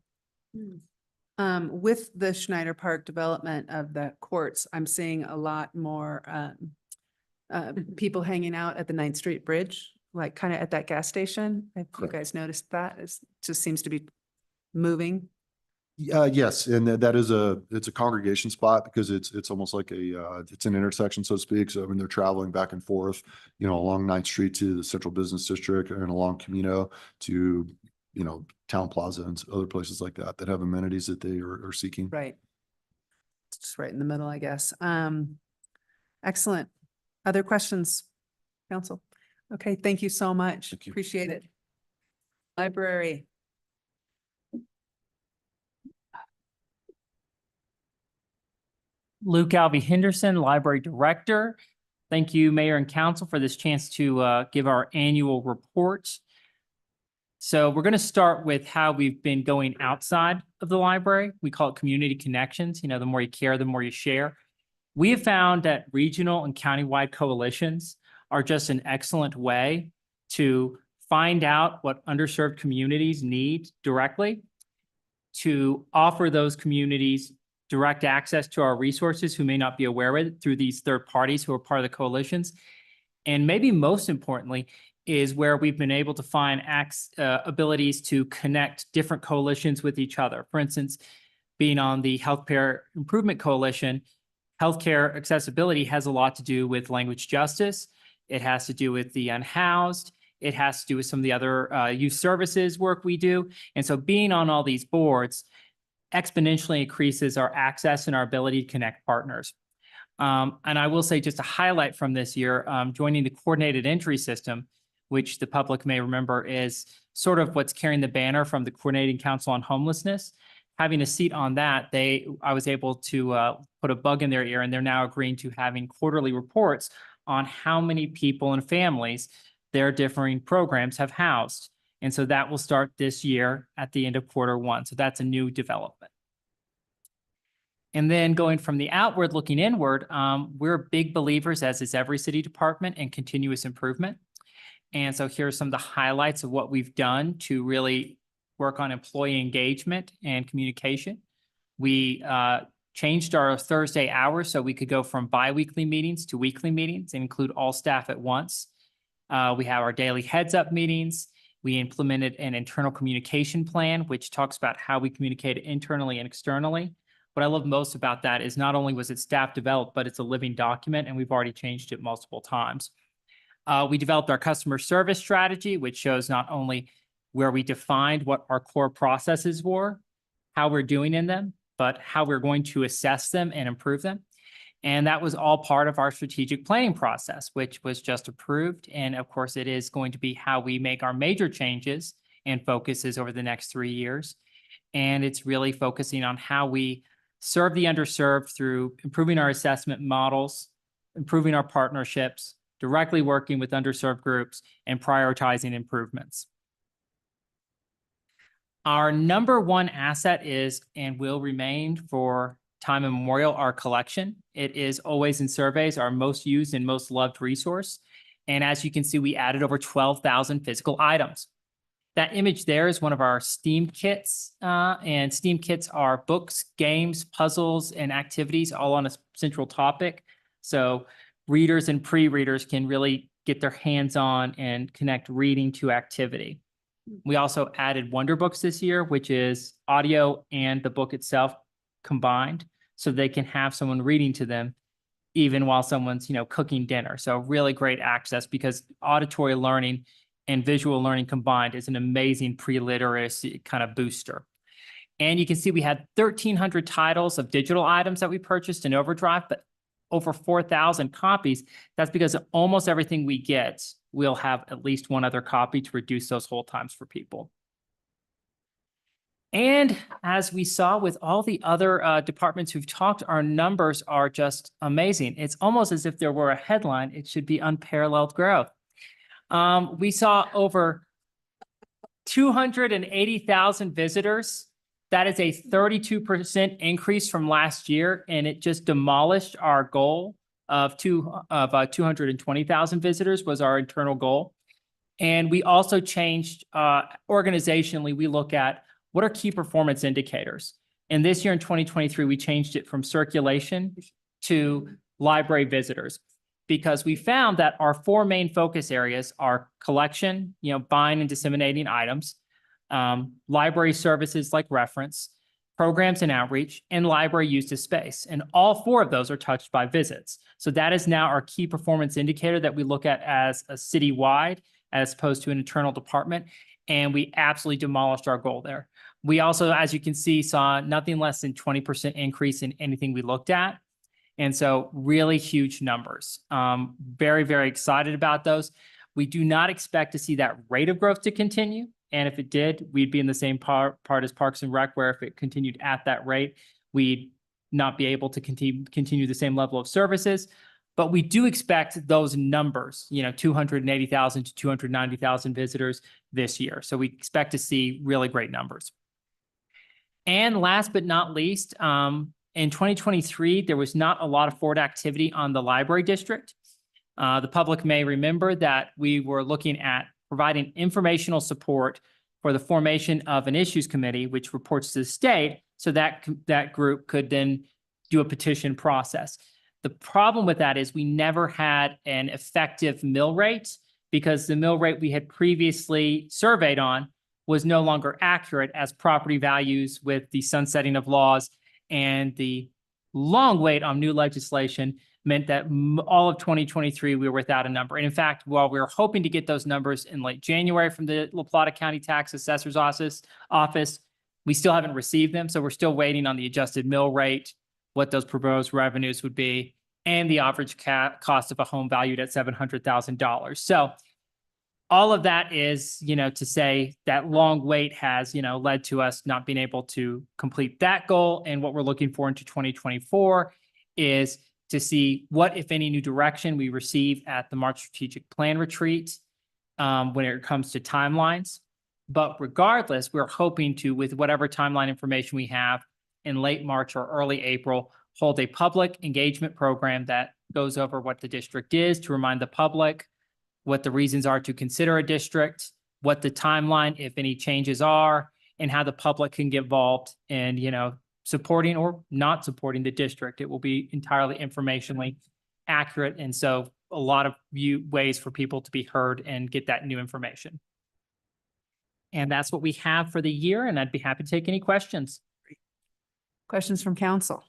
With the Schneider Park development of the courts, I'm seeing a lot more people hanging out at the 9th Street Bridge, like kind of at that gas station. Have you Correct. guys noticed that? It just seems to be moving. Yes, and that is it's a congregation spot because it's almost like it's an intersection, so to speak. So I mean, they're traveling back and forth, along 9th Street to the central business district and along Camino to, Town Plaza and other places like that that have amenities that they are seeking. Right. It's just right in the middle, I guess. Excellent. Other questions, council? Okay, thank you so much. Thank you. Appreciate it. Library. Luke Alvey Henderson, Library Director. Thank you, Mayor and Council, for this chance to give our annual report. So we're going to start with how we've been going outside of the library. We call it community connections. The more you care, the more you share. We have found that regional and countywide coalitions are just an excellent way to find out what underserved communities need directly, to offer those communities direct access to our resources who may not be aware of it through these third parties who are part of the coalitions. And maybe most importantly is where we've been able to find abilities to connect different coalitions with each other. For instance, being on the Healthcare Improvement Coalition, healthcare accessibility has a lot to do with language justice. It has to do with the unhoused. It has to do with some of the other youth services work we do. And so being on all these boards exponentially increases our access and our ability to connect partners. And I will say, just a highlight from this year, joining the Coordinated Entry System, which the public may remember is sort of what's carrying the banner from the Coordinating Council on Homelessness. Having a seat on that, I was able to put a bug in their ear, and they're now agreeing to having quarterly reports on how many people and families their differing programs have housed. And so that will start this year at the end of Q1. So that's a new development. And then going from the outward looking inward, we're big believers, as is every city department, in continuous improvement. And so here are some of the highlights of what we've done to really work on employee engagement and communication. We changed our Thursday hours so we could go from bi-weekly meetings to weekly meetings and include all staff at once. We have our daily heads up meetings. We implemented an internal communication plan, which talks about how we communicate internally and externally. What I love most about that is not only was it staff developed, but it's a living document, and we've already changed it multiple times. We developed our customer service strategy, which shows not only where we defined what our core processes were, how we're doing in them, but how we're going to assess them and improve them. And that was all part of our strategic planning process, which was just approved. And of course, it is going to be how we make our major changes and focuses over the next 3 years. And it's really focusing on how we serve the underserved through improving our assessment models, improving our partnerships, directly working with underserved groups, and prioritizing improvements. Our number one asset is and will remain for time immemorial our collection. It is always in surveys our most used and most loved resource. And as you can see, we added over 12,000 physical items. That image there is one of our STEAM kits, and STEAM kits are books, games, puzzles, and activities all on a central topic. So readers and pre-readers can really get their hands on and connect reading to activity. We also added Wonder Books this year, which is audio and the book itself combined, so they can have someone reading to them even while someone's, cooking dinner. So really great access, because auditory learning and visual learning combined is an amazing pre-literacy kind of booster. And you can see we had 1,300 titles of digital items that we purchased in Overdrive, but over 4,000 copies. That's because almost everything we get, we'll have at least one other copy to reduce those hold times for people. And as we saw with all the other departments who've talked, our numbers are just amazing. It's almost as if there were a headline. It should be unparalleled growth. We saw over 280,000 visitors. That is a 32% increase from last year, and it just demolished our goal of 220,000 visitors was our internal goal. And we also changed organizationally. We look at what are key performance indicators. And this year in 2023, we changed it from circulation to library visitors, because we found that our four main focus areas are collection, buying and disseminating items, library services like reference, programs and outreach, and library use of space. And all four of those are touched by visits. So that is now our key performance indicator that we look at as a citywide, as opposed to an internal department. And we absolutely demolished our goal there. We also, as you can see, saw nothing less than 20% increase in anything we looked at. And so really huge numbers. Very, very excited about those. We do not expect to see that rate of growth to continue. And if it did, we'd be in the same part as Parks and Rec, where if it continued at that rate, we'd not be able to continue the same level of services. But we do expect those numbers, 280,000 to 290,000 visitors this year. So we expect to see really great numbers. And last but not least, in 2023, there was not a lot of forward activity on the library district. The public may remember that we were looking at providing informational support for the formation of an issues committee, which reports to the state, so that that group could then do a petition process. The problem with that is we never had an effective mill rate, because the mill rate we had previously surveyed on was no longer accurate, as property values with the sunsetting of laws and the long wait on new legislation meant that all of 2023, we were without a number. And in fact, while we were hoping to get those numbers in late January from the La Plata County Tax Assessor's Office, we still haven't received them. So we're still waiting on the adjusted mill rate, what those proposed revenues would be, and the average cost of a home valued at $700,000. So all of that is, to say that long wait has, led to us not being able to complete that goal. And what we're looking for into 2024 is to see what, if any, new direction we receive at the March Strategic Plan Retreat when it comes to timelines. But regardless, we're hoping to, with whatever timeline information we have in late March or early April, hold a public engagement program that goes over what the district is, to remind the public what the reasons are to consider a district, what the timeline, if any, changes are, and how the public can get involved in, supporting or not supporting the district. It will be entirely informationally accurate. And so a lot of ways for people to be heard and get that new information. And that's what we have for the year. And I'd be happy to take any questions. Questions from council?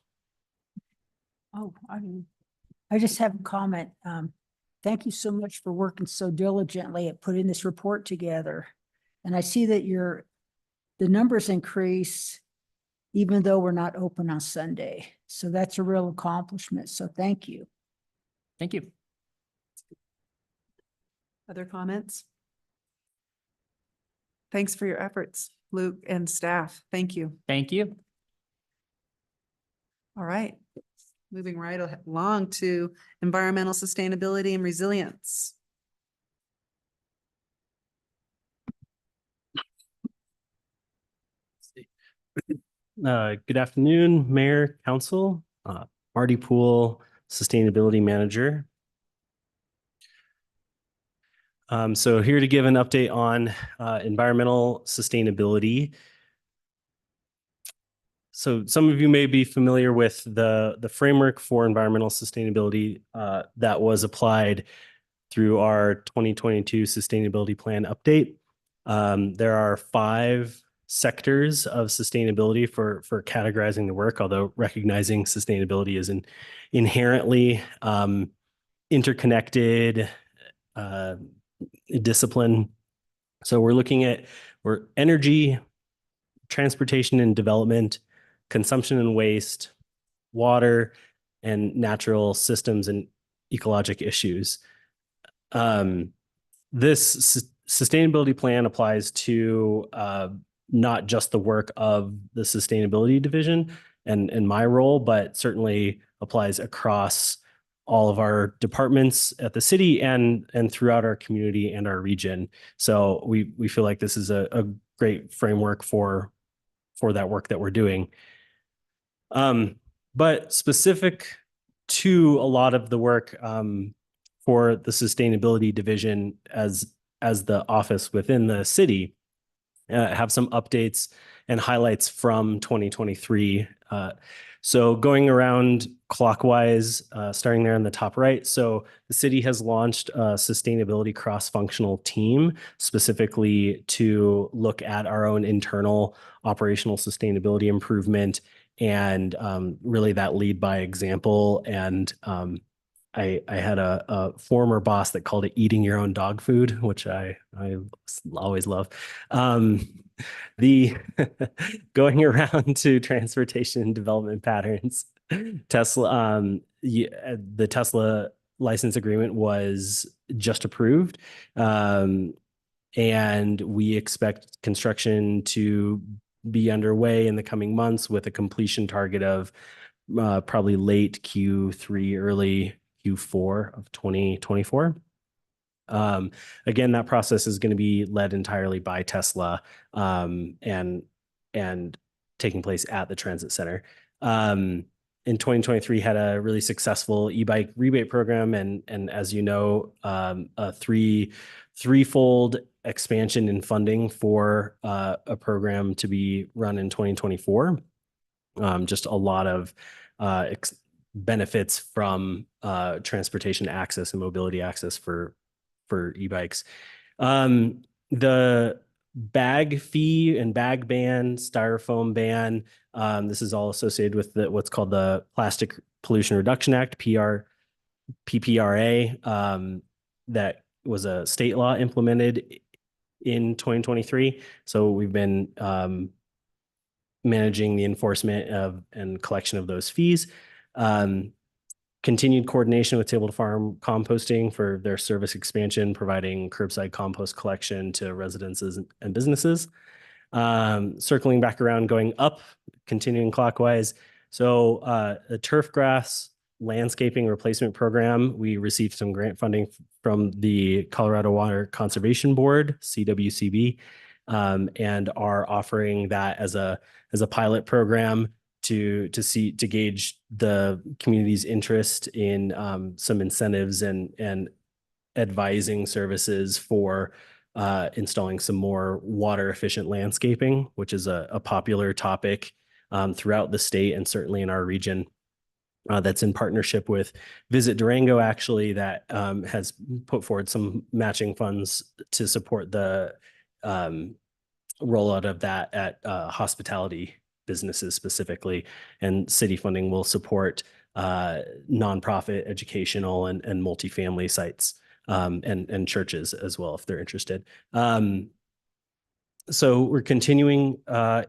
Oh, I just have a comment. Thank you so much for working so diligently at putting this report together. And I see that the numbers increase even though we're not open on Sunday. So that's a real accomplishment. So thank you. Thank you. Other comments? Thanks for your efforts, Luke and staff. Thank you. Thank you. All right, moving right along to environmental sustainability and resilience. Good afternoon, Mayor, Council, Marty Poole, Sustainability Manager. So here to give an update on environmental sustainability. So some of you may be familiar with the framework for environmental sustainability that was applied through our 2022 sustainability plan update. There are 5 sectors of sustainability for categorizing the work, although recognizing sustainability is an inherently interconnected discipline. So we're looking at energy, transportation and development, consumption and waste, water, and natural systems and ecologic issues. This sustainability plan applies to not just the work of the sustainability division and my role, but certainly applies across all of our departments at the city and throughout our community and our region. So we feel like this is a great framework for that work that we're doing. But specific to a lot of the work for the sustainability division as the office within the city, have some updates and highlights from 2023. So going around clockwise, starting there in the top right. So the city has launched a sustainability cross-functional team specifically to look at our own internal operational sustainability improvement and really that lead by example. And I had a former boss that called it eating your own dog food, which I always love. The going around to transportation and development patterns, Tesla, the Tesla license agreement was just approved. And we expect construction to be underway in the coming months with a completion target of probably late Q3, early Q4 of 2024. Again, that process is going to be led entirely by Tesla and taking place at the transit center. In 2023 had a really successful e-bike rebate program and as you know, a threefold expansion in funding for a program to be run in 2024. Just a lot of benefits from transportation access and mobility access for e-bikes. The bag fee and bag ban, styrofoam ban, this is all associated with what's called the Plastic Pollution Reduction Act, PPRA, that was a state law implemented in 2023. So we've been managing the enforcement of and collection of those fees. Continued coordination with Table to Farm Composting for their service expansion, providing curbside compost collection to residences and businesses. Circling back around, going up, continuing clockwise. So a turf grass landscaping replacement program, we received some grant funding from the Colorado Water Conservation Board, CWCB, and are offering that as a pilot program to gauge the community's interest in some incentives and advising services for installing some more water efficient landscaping, which is a popular topic throughout the state and certainly in our region. That's in partnership with Visit Durango, actually, that has put forward some matching funds to support the rollout of that at hospitality businesses specifically, and city funding will support nonprofit, educational, and multifamily sites and churches as well if they're interested. So we're continuing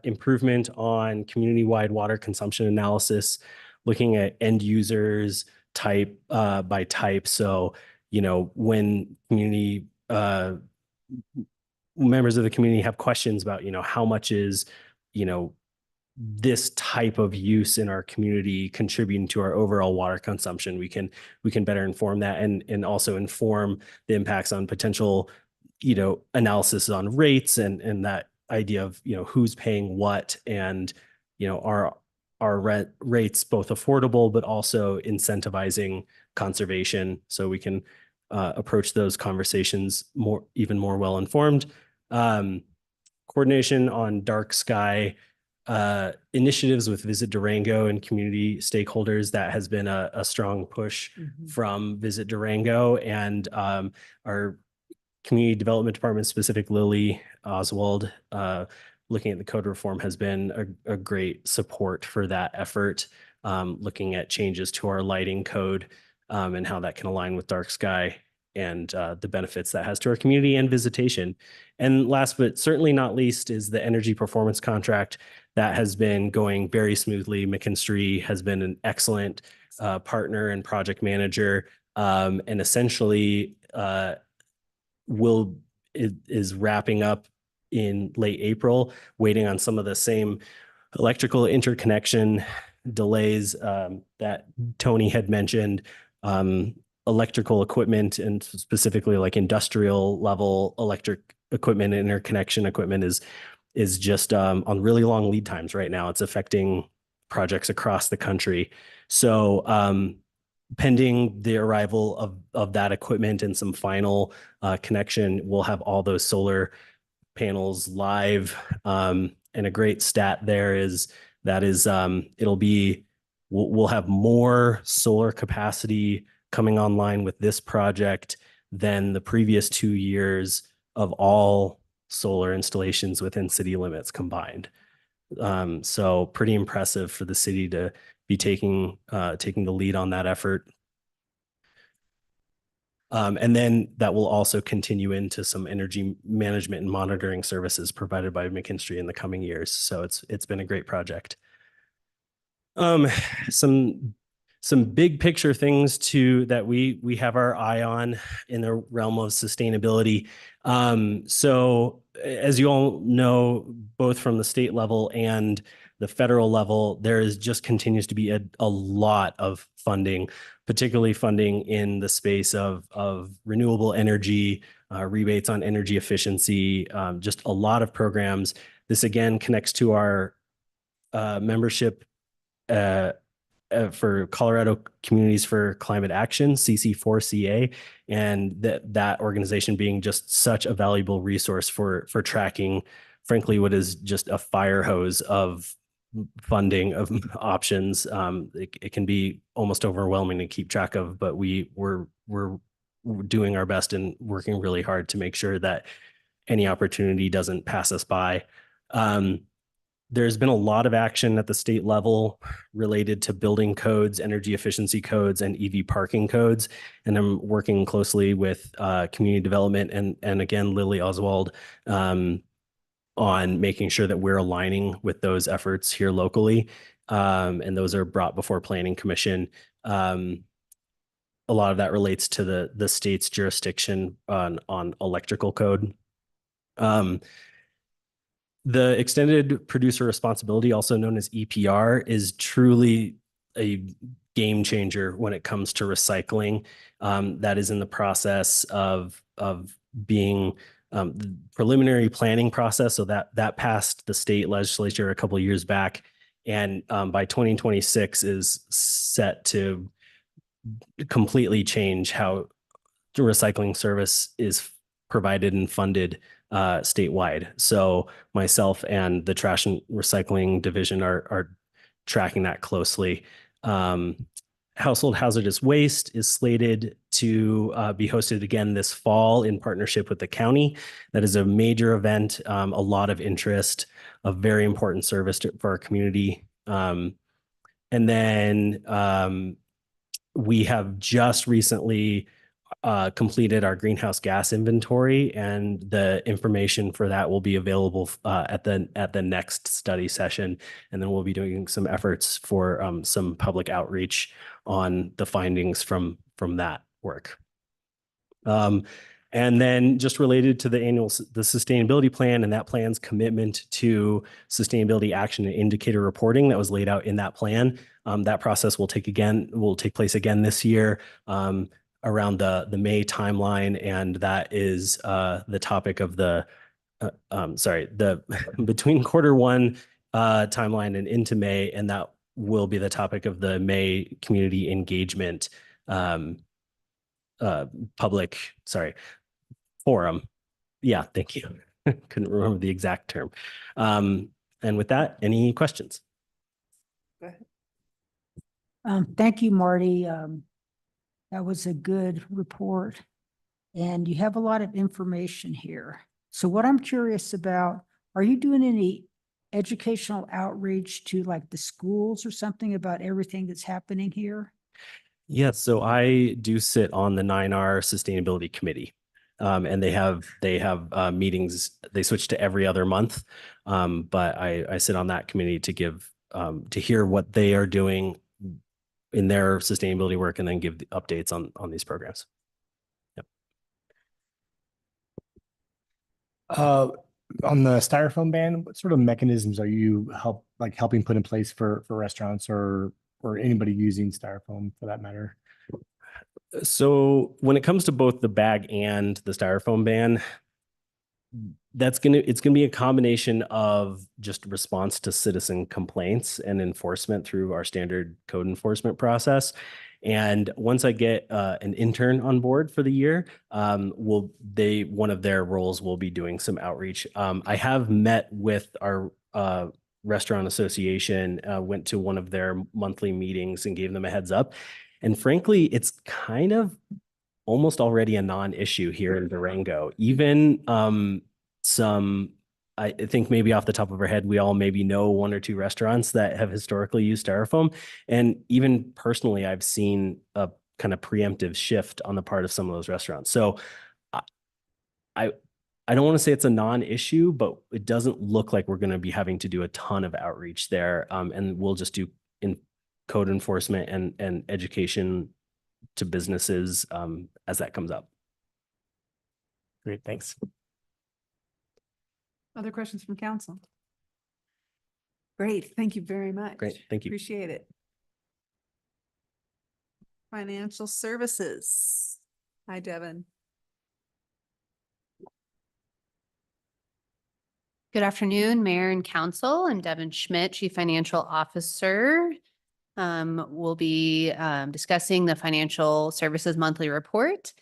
improvement on community-wide water consumption analysis, looking at end users type by type. So, you know, when community members of the community have questions about, you know, how much is, you know, this type of use in our community contributing to our overall water consumption, we can better inform that and also inform the impacts on potential, analysis on rates and that idea of, who's paying what, and, are rent rates both affordable, but also incentivizing conservation, so we can approach those conversations even more well-informed. Coordination on dark sky initiatives with Visit Durango and community stakeholders, that has been a strong push from Visit Durango, and our community development department, specific Lily Oswald, looking at the code reform, has been a great support for that effort, looking at changes to our lighting code and how that can align with dark sky and the benefits that has to our community and visitation. And last but certainly not least is the energy performance contract that has been going very smoothly. McKinstry has been an excellent partner and project manager, and essentially is wrapping up in late April, waiting on some of the same electrical interconnection delays that Tony had mentioned. Electrical equipment, and specifically like industrial level electric equipment, interconnection equipment is just on really long lead times right now. It's affecting projects across the country. So pending the arrival of that equipment and some final connection, we'll have all those solar panels live. And a great stat there is we'll have more solar capacity coming online with this project than the previous 2 years of all solar installations within city limits combined. So pretty impressive for the city to be taking the lead on that effort. And then that will also continue into some energy management and monitoring services provided by McKinstry in the coming years. So it's been a great project. Some big picture things that we have our eye on in the realm of sustainability. So as you all know, both from the state level and the federal level, just continues to be a lot of funding, particularly funding in the space of renewable energy, rebates on energy efficiency, just a lot of programs. This again connects to our membership for Colorado Communities for Climate Action, CC4CA, and that organization being just such a valuable resource for tracking, frankly, what is just a fire hose of funding of options. It can be almost overwhelming to keep track of, but we're doing our best and working really hard to make sure that any opportunity doesn't pass us by. There's been a lot of action at the state level related to building codes, energy efficiency codes, and EV parking codes. And I'm working closely with community development and again, Lily Oswald, on making sure that we're aligning with those efforts here locally. And those are brought before Planning Commission. A lot of that relates to the state's jurisdiction on electrical code. The extended producer responsibility, also known as EPR, is truly a game changer when it comes to recycling. That is in the process of being the preliminary planning process. So that passed the state legislature a couple of years back, and by 2026 is set to completely change how the recycling service is provided and funded statewide. So myself and the trash and recycling division are tracking that closely. Household hazardous waste is slated to be hosted again this fall in partnership with the county. That is a major event, a lot of interest, a very important service for our community. And then we have just recently completed our greenhouse gas inventory, and the information for that will be available at the next study session. And then we'll be doing some efforts for some public outreach on the findings from that work. And then just related to the the sustainability plan and that plan's commitment to sustainability action and indicator reporting that was laid out in that plan. That process will take place again this year around the May timeline. And that is the topic of the between Q1 timeline and into May. And that will be the topic of the May community engagement forum. Yeah, thank you. Couldn't remember the exact term. And with that, any questions? Thank you, Marty. That was a good report. And you have a lot of information here. So what I'm curious about, are you doing any educational outreach to like the schools or something about everything that's happening here? Yes, so I do sit on the 9R Sustainability Committee. And they have meetings, they switch to every other month. But I sit on that committee to give to hear what they are doing in their sustainability work and then give the updates on these programs. Yep. On the styrofoam ban, what sort of mechanisms are you helping put in place for restaurants or anybody using styrofoam for that matter? So when it comes to both the bag and the styrofoam ban, it's gonna be a combination of just response to citizen complaints and enforcement through our standard code enforcement process. And once I get an intern on board for the year, one of their roles will be doing some outreach. I have met with our restaurant association, went to one of their monthly meetings and gave them a heads up. And frankly, it's kind of almost already a non-issue here in Durango. Even I think maybe off the top of our head, we all maybe know one or two restaurants that have historically used styrofoam. And even personally, I've seen a kind of preemptive shift on the part of some of those restaurants. So I don't want to say it's a non-issue, but it doesn't look like we're going to be having to do a ton of outreach there. And we'll just do code enforcement and education to businesses as that comes up. Great, thanks. Other questions from council? Great, thank you very much. Great, thank you. Appreciate it. Financial services. Hi, Devin. Good afternoon, Mayor and Council. I'm Devin Schmidt, Chief Financial Officer. We'll be discussing the Financial Services Monthly Report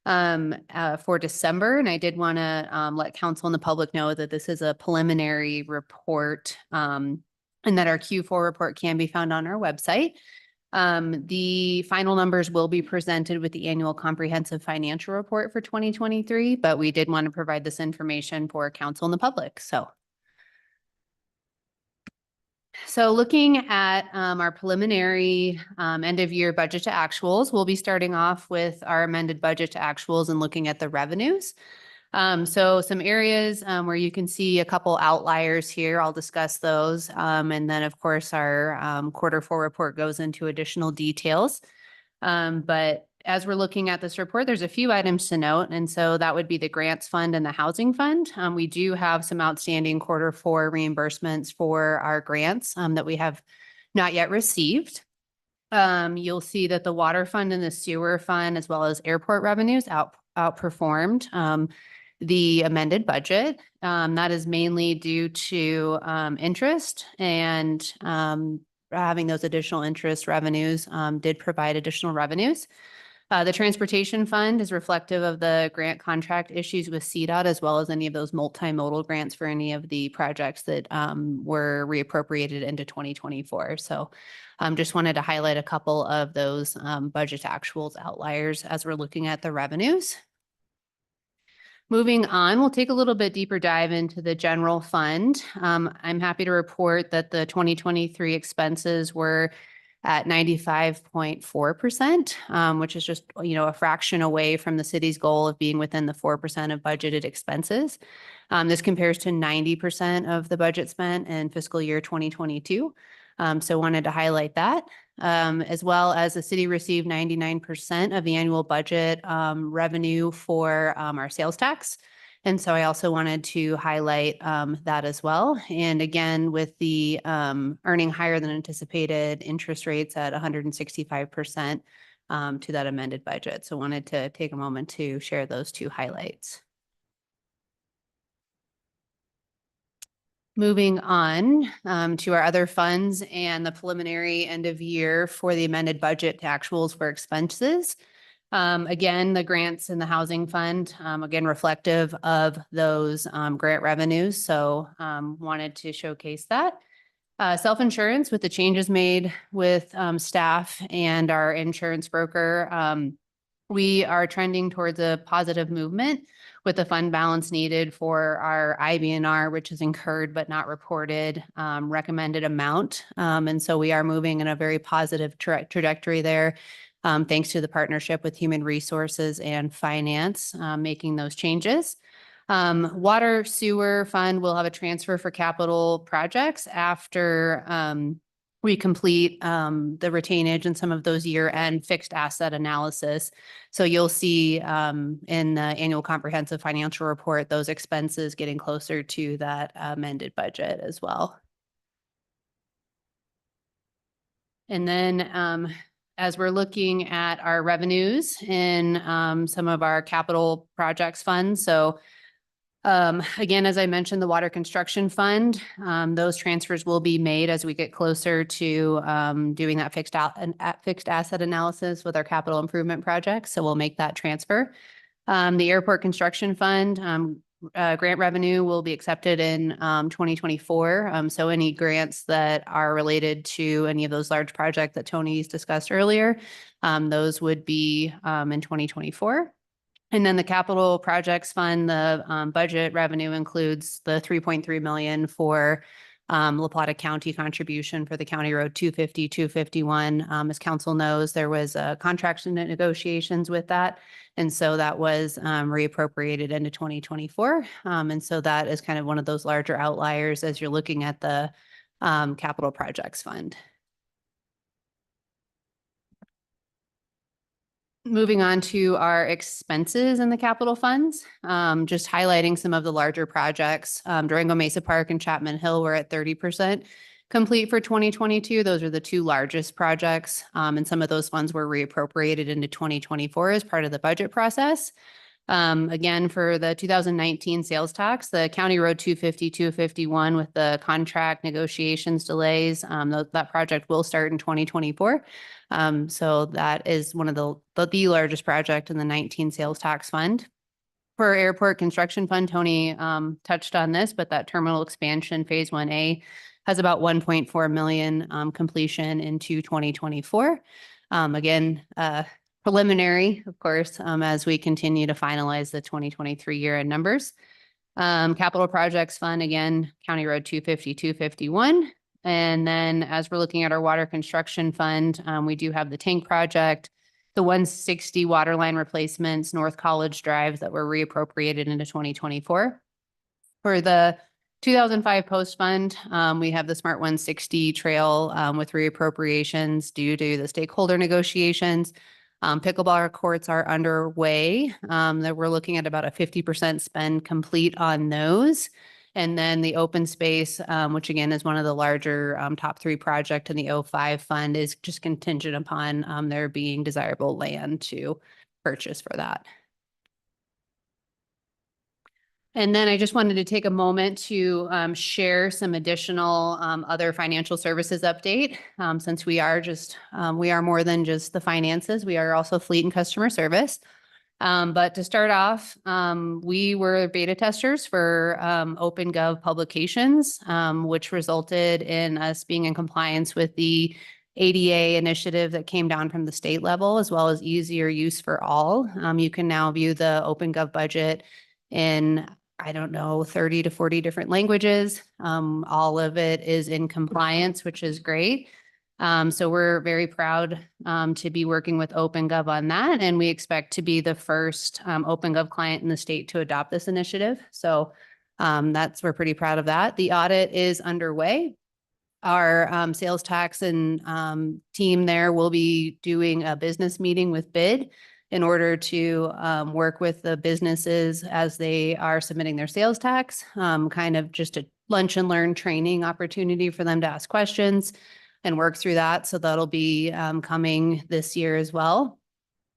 for December. And I did want to let council and the public know that this is a preliminary report and that our Q4 report can be found on our website. The final numbers will be presented with the annual comprehensive financial report for 2023, but we did want to provide this information for council and the public. So looking at our preliminary end of year budget to actuals, we'll be starting off with our amended budget to actuals and looking at the revenues. So some areas where you can see a couple outliers here, I'll discuss those. And then of course our Q4 report goes into additional details. But as we're looking at this report, there's a few items to note. And so that would be the grants fund and the housing fund. We do have some outstanding Q4 reimbursements for our grants that we have not yet received. You'll see that the water fund and the sewer fund, as well as airport revenues outperformed the amended budget. That is mainly due to interest, and having those additional interest revenues did provide additional revenues. The transportation fund is reflective of the grant contract issues with CDOT, as well as any of those multimodal grants for any of the projects that were reappropriated into 2024. So just wanted to highlight a couple of those budget to actuals outliers as we're looking at the revenues. Moving on, we'll take a little bit deeper dive into the general fund. I'm happy to report that the 2023 expenses were at 95.4%, which is just, a fraction away from the city's goal of being within the 4% of budgeted expenses. This compares to 90% of the budget spent in fiscal year 2022. So wanted to highlight that. as well as the city received 99% of the annual budget revenue for our sales tax. And so I also wanted to highlight that as well. And again, with the earning higher than anticipated interest rates at 165% to that amended budget. So wanted to take a moment to share those two highlights. Moving on to our other funds and the preliminary end of year for the amended budget to actuals for expenses. Again, the grants in the housing fund, again, reflective of those grant revenues. So wanted to showcase that. Self-insurance with the changes made with staff and our insurance broker. We are trending towards a positive movement with the fund balance needed for our IBNR, which is incurred but not reported recommended amount. And so we are moving in a very positive trajectory there. Thanks to the partnership with Human Resources and Finance, making those changes. Water Sewer Fund will have a transfer for capital projects after we complete the retainage and some of those year-end fixed asset analysis. So you'll see in the annual comprehensive financial report, those expenses getting closer to that amended budget as well. And then as we're looking at our revenues in some of our capital projects funds. So again, as I mentioned, the water construction fund, those transfers will be made as we get closer to doing that fixed asset analysis with our capital improvement projects. So we'll make that transfer. The airport construction fund, grant revenue will be accepted in 2024. So any grants that are related to any of those large projects that Tony's discussed earlier, those would be in 2024. And then the capital projects fund, the budget revenue includes the 3.3 million for La Plata County contribution for the County Road 250, 251. As council knows, there was contract negotiations with that. And so that was reappropriated into 2024. And so that is kind of one of those larger outliers as you're looking at the capital projects fund. Moving on to our expenses in the capital funds, just highlighting some of the larger projects. Durango Mesa Park and Chapman Hill were at 30% complete for 2022. Those are the two largest projects. And some of those funds were reappropriated into 2024 as part of the budget process. Again, for the 2019 sales tax, the County Road 250, 251 with the contract negotiations delays, that project will start in 2024. So that is one of the largest project in the 19 sales tax fund. For airport construction fund, Tony touched on this, but that terminal expansion phase 1A has about 1.4 million completion into 2024. Again, preliminary, of course, as we continue to finalize the 2023 year-end numbers. Capital projects fund, again, County Road 250, 251. And then as we're looking at our water construction fund, we do have the tank project, the 160 water line replacements, North College Drive that were reappropriated into 2024. For the 2005 post fund, we have the Smart 160 trail with reappropriations due to the stakeholder negotiations. Pickleball courts are underway. That we're looking at about a 50% spend complete on those. And then the open space, which again is one of the larger top three project in the 05 fund, is just contingent upon there being desirable land to purchase for that. And then I just wanted to take a moment to share some additional other financial services update. Since we are more than just the finances, we are also fleet and customer service. But to start off, we were beta testers for OpenGov publications, which resulted in us being in compliance with the ADA initiative that came down from the state level, as well as easier use for all. You can now view the OpenGov budget in, 30 to 40 different languages. All of it is in compliance, which is great. So we're very proud to be working with OpenGov on that. And we expect to be the first OpenGov client in the state to adopt this initiative. So we're pretty proud of that. The audit is underway. our sales tax and team there will be doing a business meeting with BID in order to work with the businesses as they are submitting their sales tax, kind of just a lunch and learn training opportunity for them to ask questions and work through that. So that'll be coming this year as well.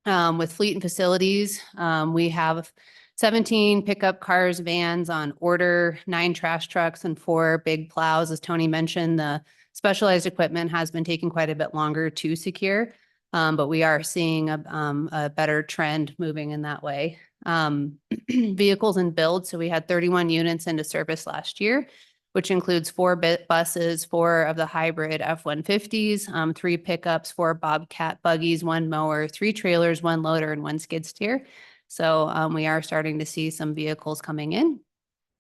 With fleet and facilities, we have 17 pickup cars, vans on order, 9 trash trucks and 4 big plows. As Tony mentioned, the specialized equipment has been taking quite a bit longer to secure, but we are seeing a better trend moving in that way. Vehicles and build. So we had 31 units into service last year, which includes 4 buses, 4 of the hybrid F-150s, 3 pickups, 4 Bobcat buggies, 1 mower, 3 trailers, 1 loader, and 1 skid steer. So we are starting to see some vehicles coming in.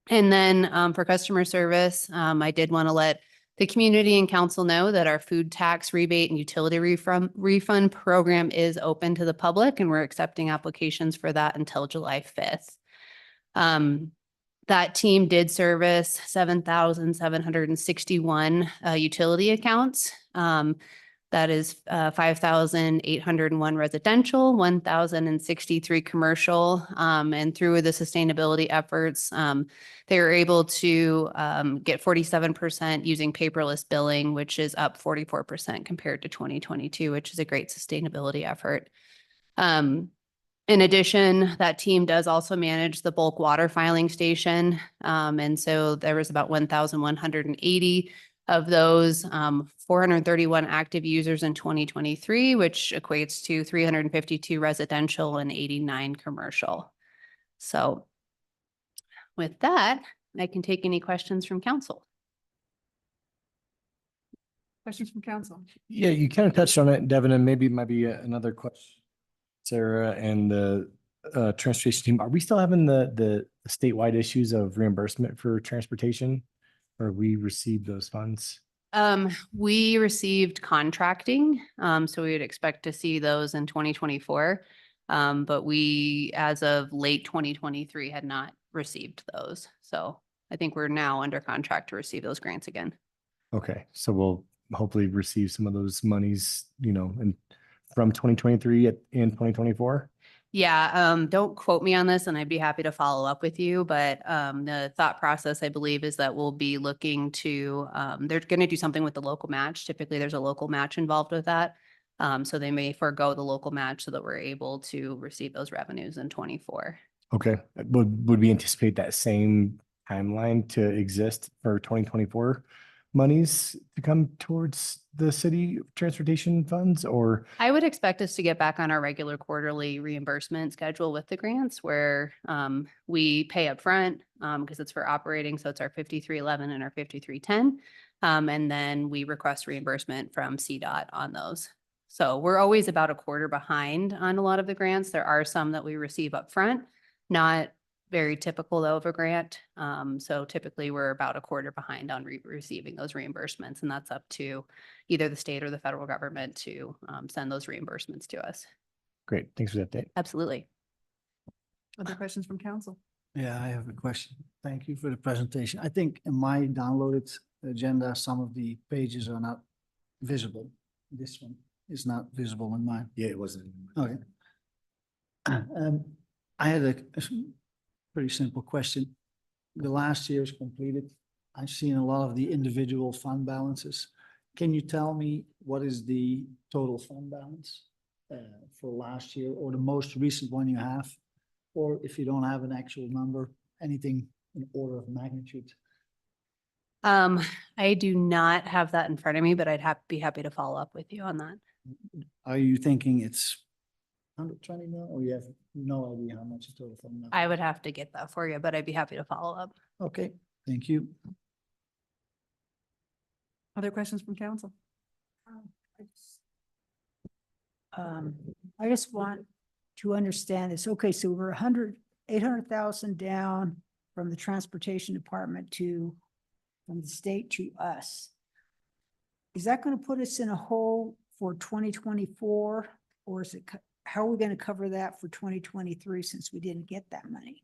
And then for customer service, I did want to let the community and council know that our food tax rebate and utility refund program is open to the public, and we're accepting applications for that until July 5th. That team did service 7,761 utility accounts. That is 5,801 residential, 1,063 commercial. And through the sustainability efforts, they were able to get 47% using paperless billing, which is up 44% compared to 2022, which is a great sustainability effort. In addition, that team does also manage the bulk water filing station. And so there was about 1,180 of those, 431 active users in 2023, which equates to 352 residential and 89 commercial. So with that, I can take any questions from council. Questions from council? Yeah, you kind of touched on it, Devin, and maybe it might be another question. Sarah and the transportation team, are we still having the statewide issues of reimbursement for transportation? Or we received those funds? We received contracting, so we would expect to see those in 2024. But we, as of late 2023, had not received those. So I think we're now under contract to receive those grants again. Okay, so we'll hopefully receive some of those monies, from 2023 in 2024? Yeah, don't quote me on this and I'd be happy to follow up with you, but the thought process, I believe, is that we'll be looking to, they're going to do something with the local match. Typically, there's a local match involved with that. So they may forego the local match so that we're able to receive those revenues in 24. Okay, would we anticipate that same timeline to exist for 2024 monies to come towards the city transportation funds, or? I would expect us to get back on our regular quarterly reimbursement schedule with the grants where we pay up front because it's for operating. So it's our 5311 and our 5310. And then we request reimbursement from CDOT on those. So we're always about a quarter behind on a lot of the grants. There are some that we receive up front, not very typical though of a grant. So typically we're about a quarter behind on receiving those reimbursements, and that's up to either the state or the federal government to send those reimbursements to us. Great, thanks for the update. Absolutely. Other questions from council? Yeah, I have a question. Thank you for the presentation. I think in my downloaded agenda, some of the pages are not visible. This one is not visible in mine. Yeah, it wasn't. Okay. I had a pretty simple question. The last year is completed. I've seen a lot of the individual fund balances. Can you tell me what is the total fund balance for last year, or the most recent one you have? Or if you don't have an actual number, anything in order of magnitude? I do not have that in front of me, but I'd be happy to follow up with you on that. Are you thinking it's 120 million, or you have no idea how much the total fund balance? I would have to get that for you, but I'd be happy to follow up. Okay, thank you. Other questions from council? I just want to understand this. Okay, so we're 800,000 down from the transportation department from the state to us. Is that going to put us in a hole for 2024, or is it, how are we going to cover that for 2023 since we didn't get that money?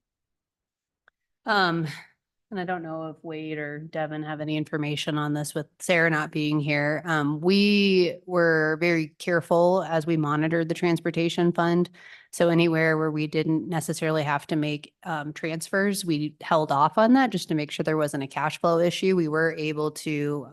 And and I don't know if Wade or Devin have any information on this with Sarah not being here. We were very careful as we monitored the transportation fund. So anywhere where we didn't necessarily have to make transfers, we held off on that just to make sure there wasn't a cash flow issue. We were able to,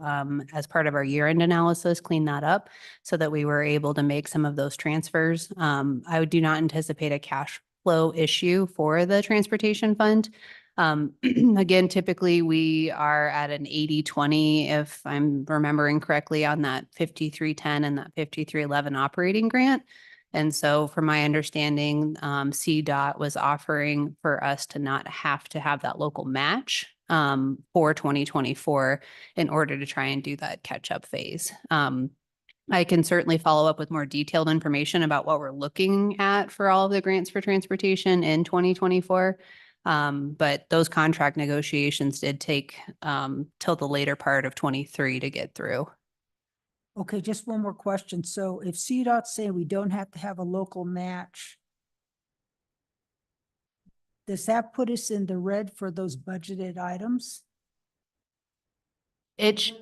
as part of our year-end analysis, clean that up so that we were able to make some of those transfers. I do not anticipate a cash flow issue for the transportation fund. Again, typically we are at an 80-20, if I'm remembering correctly, on that 5310 and that 5311 operating grant. And so from my understanding, CDOT was offering for us to not have to have that local match for 2024 in order to try and do that catch-up phase. I can certainly follow up with more detailed information about what we're looking at for all of the grants for transportation in 2024. But those contract negotiations did take till the later part of 23 to get through. Okay, just one more question. So if CDOT's saying we don't have to have a local match, does that put us in the red for those budgeted items?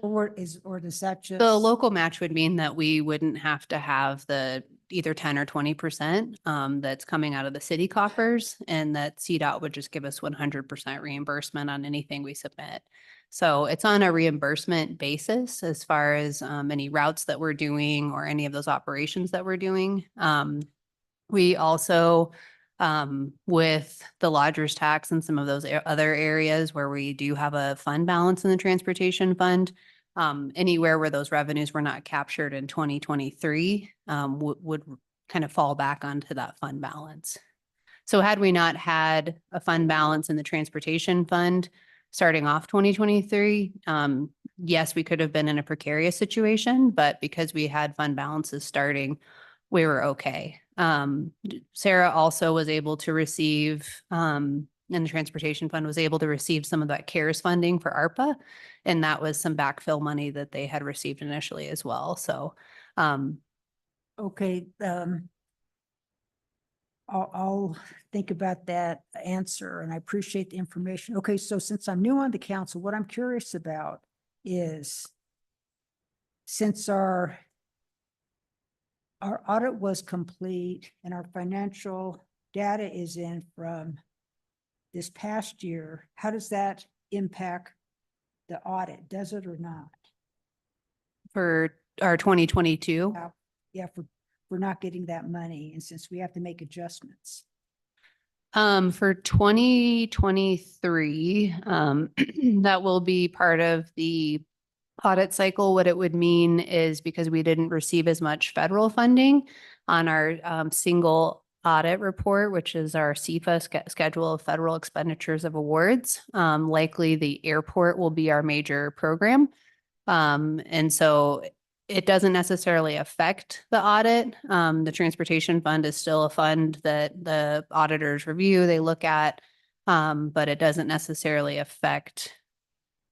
Or does that just? The local match would mean that we wouldn't have to have the either 10 or 20% that's coming out of the city coffers, and that CDOT would just give us 100% reimbursement on anything we submit. So it's on a reimbursement basis as far as any routes that we're doing or any of those operations that we're doing. We also, with the lodger's tax and some of those other areas where we do have a fund balance in the transportation fund, anywhere where those revenues were not captured in 2023 would kind of fall back onto that fund balance. So had we not had a fund balance in the transportation fund starting off 2023, yes, we could have been in a precarious situation, but because we had fund balances starting, we were okay. Sarah also was able to receive, and the transportation fund was able to receive some of that CARES funding for ARPA. And that was some backfill money that they had received initially as well. So, okay, I'll think about that answer, and I appreciate the information. Okay, so since I'm new on the council, what I'm curious about is, since our audit was complete and our financial data is in from this past year, how does that impact the audit? Does it or not? for our 2022. Yeah, for not getting that money, and since we have to make adjustments. For 2023, that will be part of the audit cycle. What it would mean is because we didn't receive as much federal funding on our single audit report, which is our CFA schedule of federal expenditures of awards, likely the airport will be our major program. And so it doesn't necessarily affect the audit. The transportation fund is still a fund that the auditors review, they look at, but it doesn't necessarily affect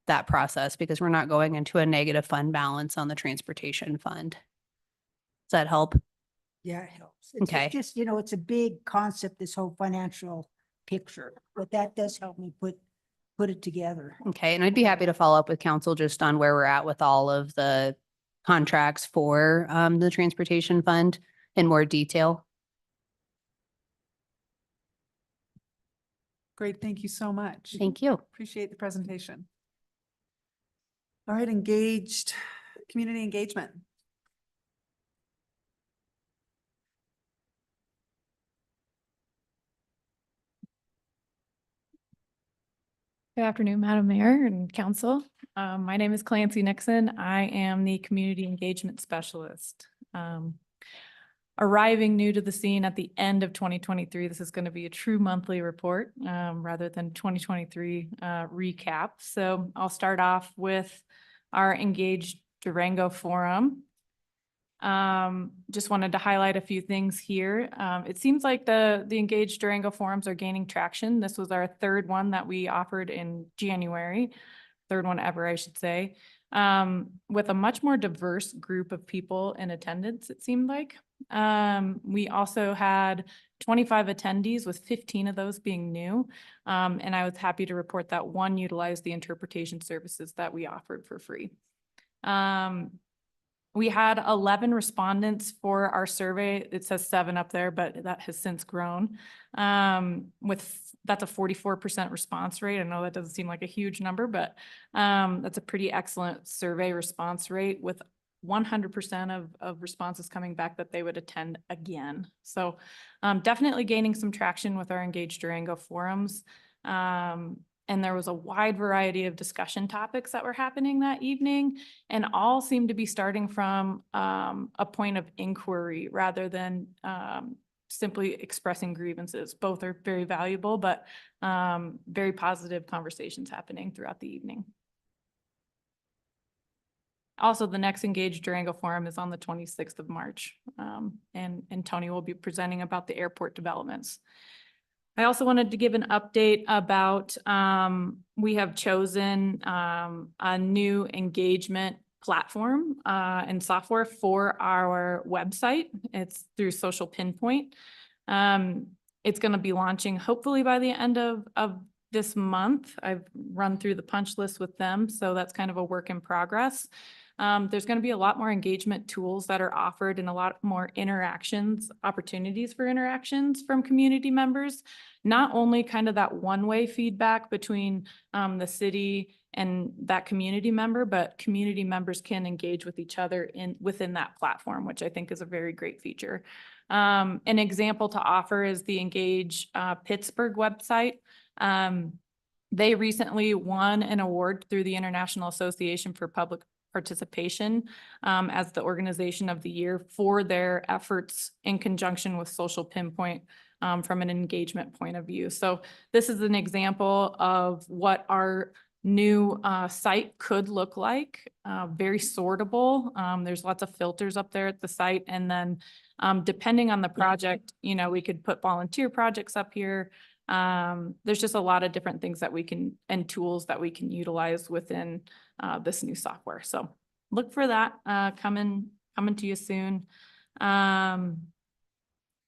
that process because we're not going into a negative fund balance on the transportation fund. Does that help? Yeah, it helps. It's Okay. just, it's a big concept, this whole financial picture, but that does help me put it together. Okay, and I'd be happy to follow up with council just on where we're at with all of the contracts for the transportation fund in more detail. Great, thank you so much. Thank you. Appreciate the presentation. All right, engaged, community engagement. Good afternoon, Madam Mayor and Council. My name is Clancy Nixon. I am the Community Engagement Specialist. Arriving new to the scene at the end of 2023, this is going to be a true monthly report rather than 2023 recap. So I'll start off with our Engaged Durango Forum. Just wanted to highlight a few things here. It seems like the Engaged Durango forums are gaining traction. This was our third one that we offered in January, third one ever, I should say, with a much more diverse group of people in attendance, it seemed like. We also had 25 attendees, with 15 of those being new. And I was happy to report that one utilized the interpretation services that we offered for free. We had 11 respondents for our survey. It says 7 up there, but that has since grown. That's a 44% response rate. I know that doesn't seem like a huge number, but that's a pretty excellent survey response rate, with 100% of responses coming back that they would attend again. So definitely gaining some traction with our Engage Durango forums. And there was a wide variety of discussion topics that were happening that evening, and all seemed to be starting from a point of inquiry rather than simply expressing grievances. Both are very valuable, but very positive conversations happening throughout the evening. Also, the next Engage Durango Forum is on the 26th of March, and Tony will be presenting about the airport developments. I also wanted to give an update about, we have chosen a new engagement platform and software for our website. It's through Social Pinpoint. It's going to be launching hopefully by the end of this month. I've run through the punch list with them, so that's kind of a work in progress. There's going to be a lot more engagement tools that are offered and a lot more opportunities for interactions from community members. Not only kind of that one-way feedback between the city and that community member, but community members can engage with each other within that platform, which I think is a very great feature. An example to offer is the Engage Pittsburgh website. They recently won an award through the International Association for Public Participation as the Organization of the Year for their efforts in conjunction with Social Pinpoint from an engagement point of view. So this is an example of what our new site could look like. Very sortable. There's lots of filters up there at the site. And then depending on the project, we could put volunteer projects up here. There's just a lot of different things that we can, and tools that we can utilize within this new software. So look for that coming to you soon.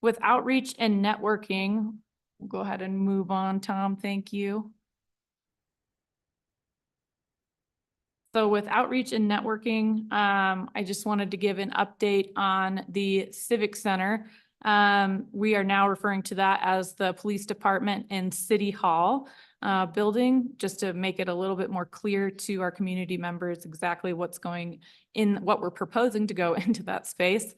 With outreach and networking, we'll go ahead and move on, Tom. Thank you. So with outreach and networking, I just wanted to give an update on the Civic Center. We are now referring to that as the Police Department and City Hall building, just to make it a little bit more clear to our community members exactly what we're proposing to go into that space.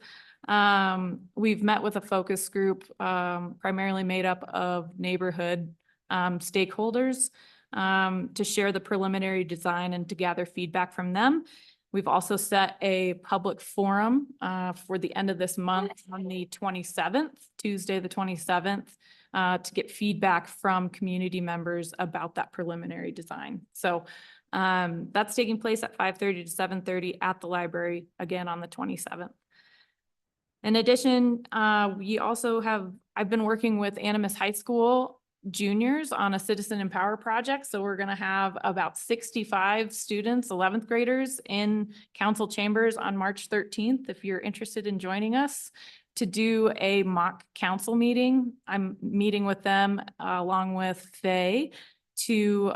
We've met with a focus group primarily made up of neighborhood stakeholders to share the preliminary design and to gather feedback from them. We've also set a public forum for the end of this month on the 27th, Tuesday, the 27th, to get feedback from community members about that preliminary design. So that's taking place at 5:30 to 7:30 at the library, again on the 27th. In addition, I've been working with Animas High School juniors on a Citizen Empower project. So we're going to have about 65 students, 11th graders, in council chambers on March 13th. If you're interested in joining us to do a mock council meeting, I'm meeting with them along with Faye to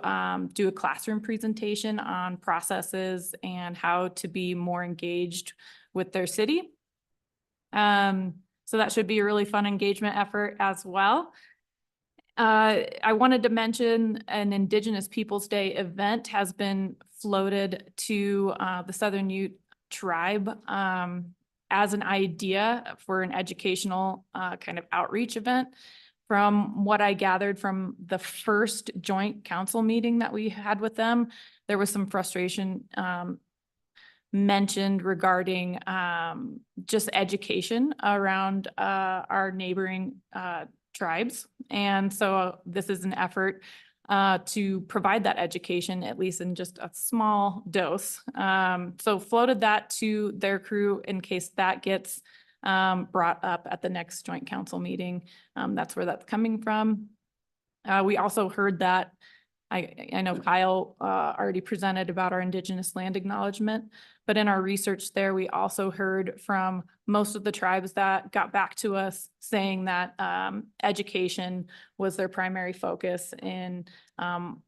do a classroom presentation on processes and how to be more engaged with their city. So that should be a really fun engagement effort as well. I wanted to mention an Indigenous Peoples Day event has been floated to the Southern Ute tribe as an idea for an educational kind of outreach event. From what I gathered from the first joint council meeting that we had with them, there was some frustration mentioned regarding just education around our neighboring tribes. And so this is an effort to provide that education, at least in just a small dose. So floated that to their crew in case that gets brought up at the next joint council meeting. That's where that's coming from. We also heard that I know Kyle already presented about our Indigenous land acknowledgement, but in our research there, we also heard from most of the tribes that got back to us saying that education was their primary focus in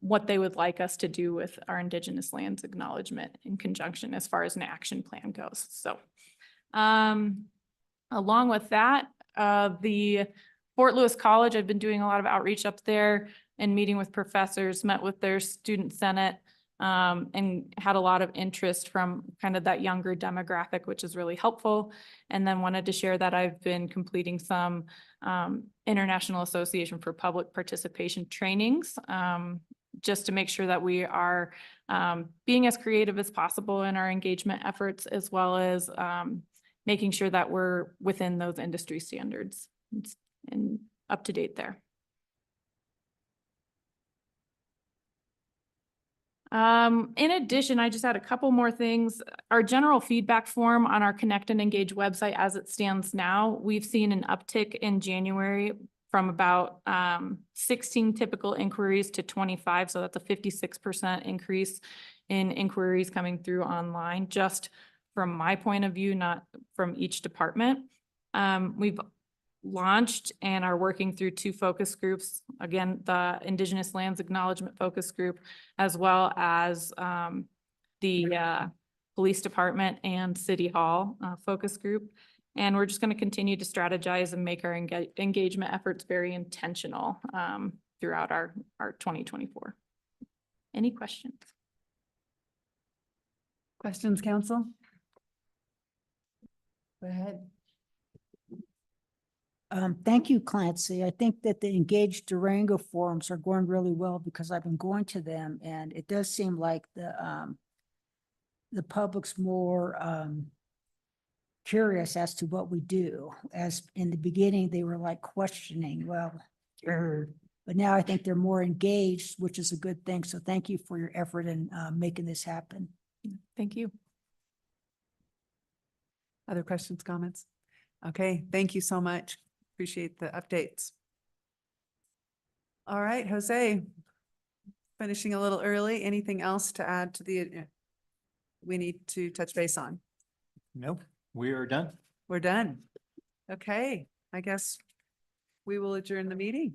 what they would like us to do with our Indigenous lands acknowledgement in conjunction as far as an action plan goes. So along with that, the Fort Lewis College, I've been doing a lot of outreach up there and meeting with professors, met with their student senate, and had a lot of interest from kind of that younger demographic, which is really helpful. And then wanted to share that I've been completing some International Association for Public Participation trainings, just to make sure that we are being as creative as possible in our engagement efforts, as well as making sure that we're within those industry standards and up to date there. In addition, I just had a couple more things. Our general feedback form on our Connect and Engage website as it stands now, we've seen an uptick in January from about 16 typical inquiries to 25. So that's a 56% increase in inquiries coming through online, just from my point of view, not from each department. We've launched and are working through 2 focus groups. Again, the Indigenous Lands Acknowledgement Focus Group, as well as the Police Department and City Hall Focus Group. And we're just going to continue to strategize and make our engagement efforts very intentional throughout our 2024. Any questions? Questions, council? Go ahead. Thank you, Clancy. I think that the Engage Durango forums are going really well because I've been going to them, and it does seem like the public's more curious as to what we do. As in the beginning, they were like questioning, well, but now I think they're more engaged, which is a good thing. So thank you for your effort in making this happen. Thank you. Other questions, comments? Okay, thank you so much. Appreciate the updates. All right, Jose, finishing a little early. Anything else to add to we need to touch base on? Nope, we are done. We're done. Okay, I guess we will adjourn the meeting.